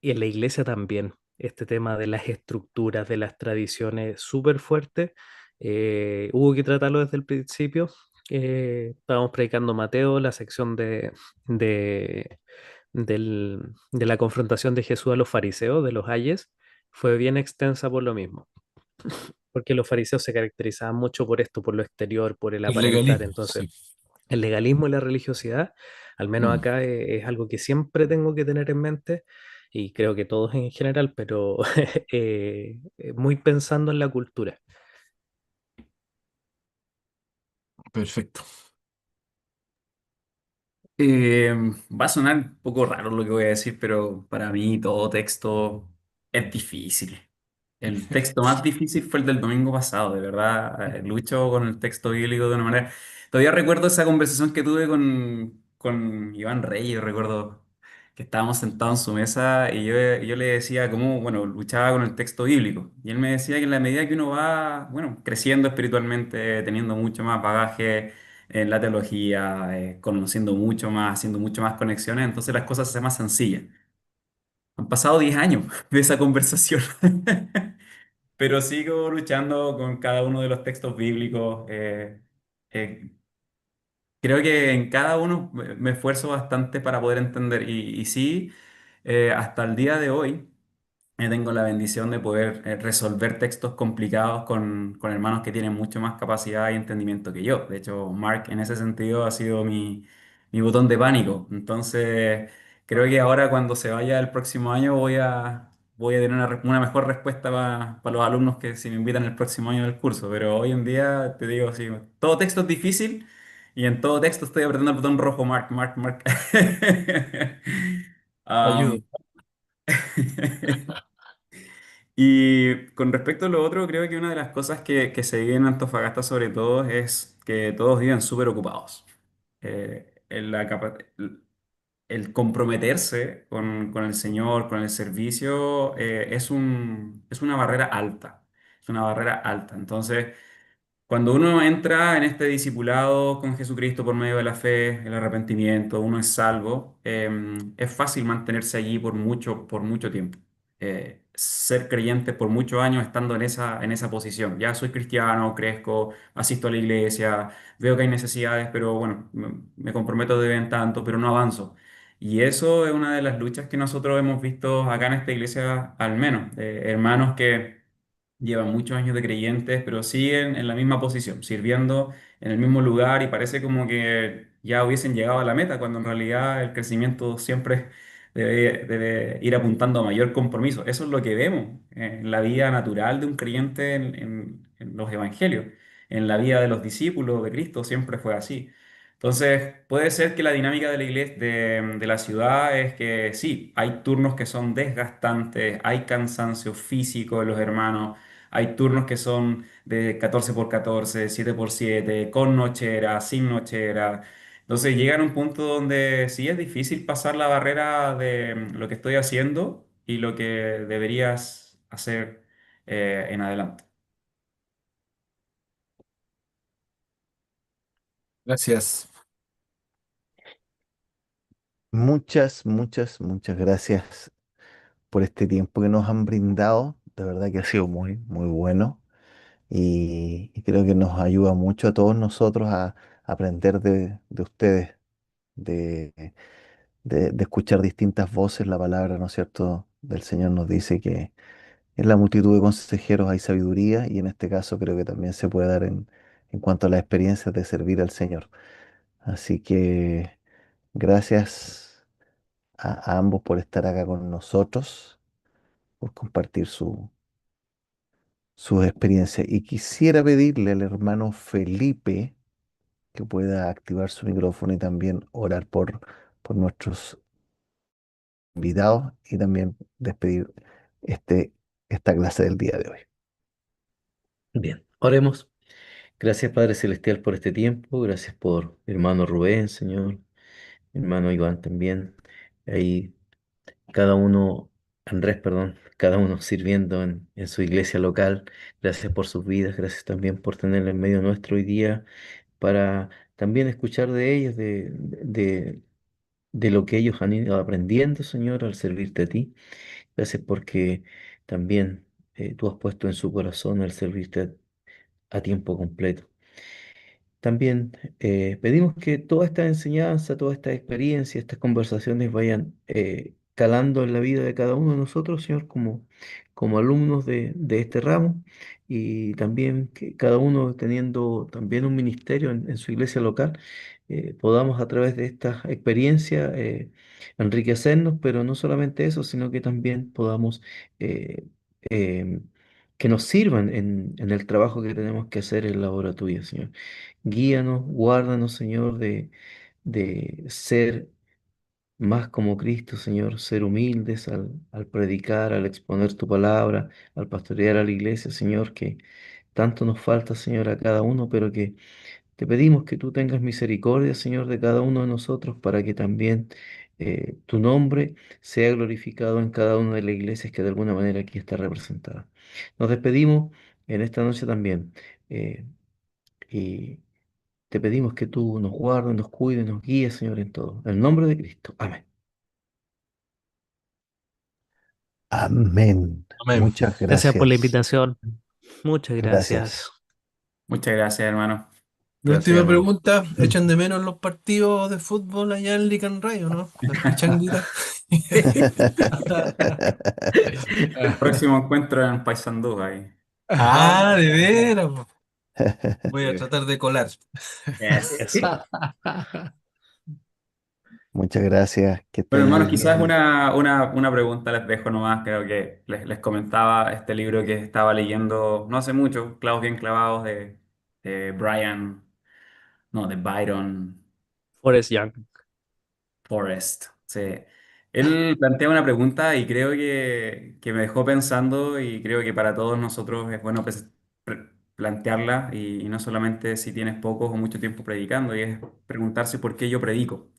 Speaker 6: y en la iglesia también, este tema de las estructuras, de las tradiciones súper fuerte, hubo que tratarlo desde el principio. Estábamos predicando Mateo, la sección de, de la confrontación de Jesús a los fariseos, de los ayes, fue bien extensa por lo mismo, porque los fariseos se caracterizaban mucho por esto, por lo exterior, por el
Speaker 8: El
Speaker 6: aparentar.
Speaker 8: legalismo,
Speaker 6: Entonces,
Speaker 8: sí.
Speaker 6: el legalismo y la religiosidad, al menos
Speaker 8: Mm,
Speaker 6: acá, es algo que siempre tengo que tener en mente y creo que todos en general, pero muy pensando en la cultura.
Speaker 8: perfecto.
Speaker 5: Va a sonar un poco raro lo que voy a decir, pero para mí todo texto es difícil. El texto más difícil fue el del domingo pasado, de verdad. Lucho con el texto bíblico de una manera. Todavía recuerdo esa conversación que tuve con Iván Reyes, recuerdo que estábamos sentados en su mesa y yo le decía cómo, bueno, luchaba con el texto bíblico. Y él me decía que en la medida que uno va, bueno, creciendo espiritualmente, teniendo mucho más bagaje en la teología, conociendo mucho más, haciendo mucho más conexiones, entonces las cosas se hacen más sencillas. Han pasado 10 años de esa conversación. Pero sigo luchando con cada uno de los textos bíblicos. Eh, Creo que en cada uno me esfuerzo bastante para poder entender. Y sí, hasta el día de hoy tengo la bendición de poder resolver textos complicados con hermanos que tienen mucho más capacidad y entendimiento que yo. De hecho, Mark en ese sentido ha sido mi botón de pánico. Entonces, creo que ahora cuando se vaya el próximo año voy a tener una mejor respuesta para los alumnos que si me invitan el próximo año del curso. Pero hoy en día te digo, sí, todo texto es difícil y en todo texto estoy apretando el botón rojo, Mark, Mark, Mark.
Speaker 8: Ayudo.
Speaker 5: Am, Y con respecto a lo otro, creo que una de las cosas que se vive en Antofagasta sobre todo es que todos viven súper ocupados. El comprometerse con el Señor, con el servicio, es una barrera alta. Es una barrera alta. Entonces, cuando uno entra en este discipulado con Jesucristo por medio de la fe, el arrepentimiento, uno es salvo, es fácil mantenerse allí por mucho tiempo. Ser creyente por muchos años estando en esa posición. Ya soy cristiano, crezco, asisto a la iglesia, veo que hay necesidades, pero bueno, me comprometo de vez en tanto, pero no avanzo. Y eso es una de las luchas que nosotros hemos visto acá en esta iglesia, al menos. Hermanos que llevan muchos años de creyentes, pero siguen en la misma posición, sirviendo en el mismo lugar y parece como que ya hubiesen llegado a la meta, cuando en realidad el crecimiento siempre debe ir apuntando a mayor compromiso. Eso es lo que vemos en la vida natural de un creyente en los evangelios. En la vida de los discípulos de Cristo siempre fue así. Entonces, puede ser que la dinámica de la iglesia, de la ciudad es que sí, hay turnos que son desgastantes, hay cansancio físico de los hermanos, hay turnos que son de 14 por 14, 7 por 7, con nochera, sin nochera. Entonces llegan a un punto donde sí es difícil pasar la barrera de lo que estoy haciendo y lo que deberías hacer en adelante.
Speaker 8: Gracias.
Speaker 1: Muchas, muchas, muchas gracias por este tiempo que nos han brindado. De verdad que ha sido muy, muy bueno y creo que nos ayuda mucho a todos nosotros a aprender de ustedes, de, de escuchar distintas voces. La palabra, ¿no es cierto?, del Señor nos dice que en la multitud de consejeros hay sabiduría y en este caso creo que también se puede dar en cuanto a las experiencias de servir al Señor. Así que gracias a ambos por estar acá con nosotros, por compartir sus experiencias. Y quisiera pedirle al hermano Felipe que pueda activar su micrófono y también orar por nuestros invitados y también despedir este, esta clase del día de hoy.
Speaker 7: Bien, oremos. Gracias, Padre Celestial, por este tiempo. Gracias por mi hermano Rubén, Señor. Mi hermano Iván también. Ahí cada uno, Andrés, perdón, cada uno sirviendo en su iglesia local. Gracias por sus vidas. Gracias también por tenerlo en medio nuestro hoy día para también escuchar de ellos, de lo que ellos han ido aprendiendo, Señor, al servirte a ti. Gracias porque también tú has puesto en su corazón el servirte a tiempo completo. También pedimos que toda esta enseñanza, toda esta experiencia, estas conversaciones vayan calando en la vida de cada uno de nosotros, Señor, como alumnos de este ramo, y también que cada uno teniendo también un ministerio en su iglesia local, podamos a través de esta experiencia enriquecernos, pero no solamente eso, sino que también podamos eh, em, que nos sirvan en el trabajo que tenemos que hacer en la obra tuya, Señor. Guíanos, guárdanos, Señor, de ser más como Cristo, Señor, ser humildes al predicar, al exponer tu palabra, al pastorear a la iglesia, Señor, que tanto nos falta, Señor, a cada uno, pero que te pedimos que tú tengas misericordia, Señor, de cada uno de nosotros para que también tu nombre sea glorificado en cada una de las iglesias que de alguna manera aquí está representada. Nos despedimos en esta noche también. eh, y te pedimos que tú nos guardes, nos cuides, nos guíes, Señor, en todo. En el nombre de Cristo. Amén.
Speaker 1: Amén.
Speaker 8: Amén.
Speaker 1: Muchas
Speaker 6: Gracias por la
Speaker 1: gracias.
Speaker 6: invitación. Muchas gracias.
Speaker 1: Gracias.
Speaker 5: Muchas gracias, hermano.
Speaker 8: Mi
Speaker 1: Gracias,
Speaker 8: última
Speaker 1: hermano.
Speaker 8: pregunta, ¿echan de menos los partidos de fútbol allá en Lican Rayo, no? Las pichanguitas.
Speaker 5: Próximo encuentro en Paysandú ahí.
Speaker 8: Ah, de veras, po. Voy a
Speaker 5: Sí.
Speaker 8: tratar de colar.
Speaker 5: Yes.
Speaker 6: Eso.
Speaker 1: Muchas gracias. Que
Speaker 5: Bueno,
Speaker 1: estén muy
Speaker 5: hermanos, quizás
Speaker 1: bien.
Speaker 5: una pregunta les dejo nomás. Creo que les comentaba este libro que estaba leyendo no hace mucho, Clavos bien clavados, de Brian, no, de Byron.
Speaker 6: Forrest Young.
Speaker 5: Forrest. Sí. Él plantea una pregunta y creo que me dejó pensando y creo que para todos nosotros es bueno plantearla y no solamente si tienes pocos o mucho tiempo predicando, y es preguntarse por qué yo predico,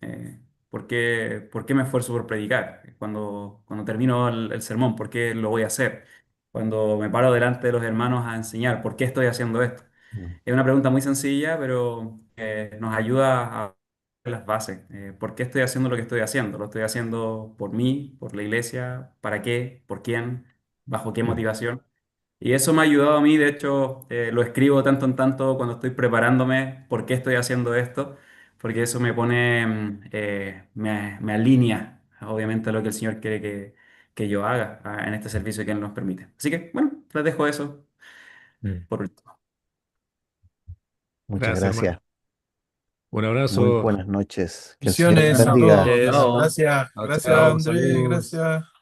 Speaker 5: por qué me esfuerzo por predicar, cuando termino el sermón, por qué lo voy a hacer, cuando me paro delante de los hermanos a enseñar, por qué estoy haciendo esto. Es una pregunta muy sencilla, pero nos ayuda a las bases. ¿Por qué estoy haciendo lo que estoy haciendo? ¿Lo estoy haciendo por mí, por la iglesia? ¿Para qué? ¿Por quién? ¿Bajo qué motivación? Y eso me ha ayudado a mí, de hecho, lo escribo tanto en tanto cuando estoy preparándome, ¿por qué estoy haciendo esto? Porque eso me pone, me alinea, obviamente, a lo que el Señor quiere que yo haga en este servicio que Él nos permite. Así que, bueno, les dejo eso
Speaker 3: Mm.
Speaker 5: por último.
Speaker 1: Muchas
Speaker 3: Gracias, hermano.
Speaker 1: gracias.
Speaker 3: Un
Speaker 1: Muy
Speaker 3: abrazo.
Speaker 1: buenas noches. Que el Señor les
Speaker 8: Misiones a
Speaker 5: Eso.
Speaker 1: bendiga.
Speaker 8: todos.
Speaker 6: Es
Speaker 5: Chao.
Speaker 8: Gracias,
Speaker 3: Chao,
Speaker 8: gracias
Speaker 3: chao.
Speaker 8: Andrés,
Speaker 3: Saludos.
Speaker 8: gracias.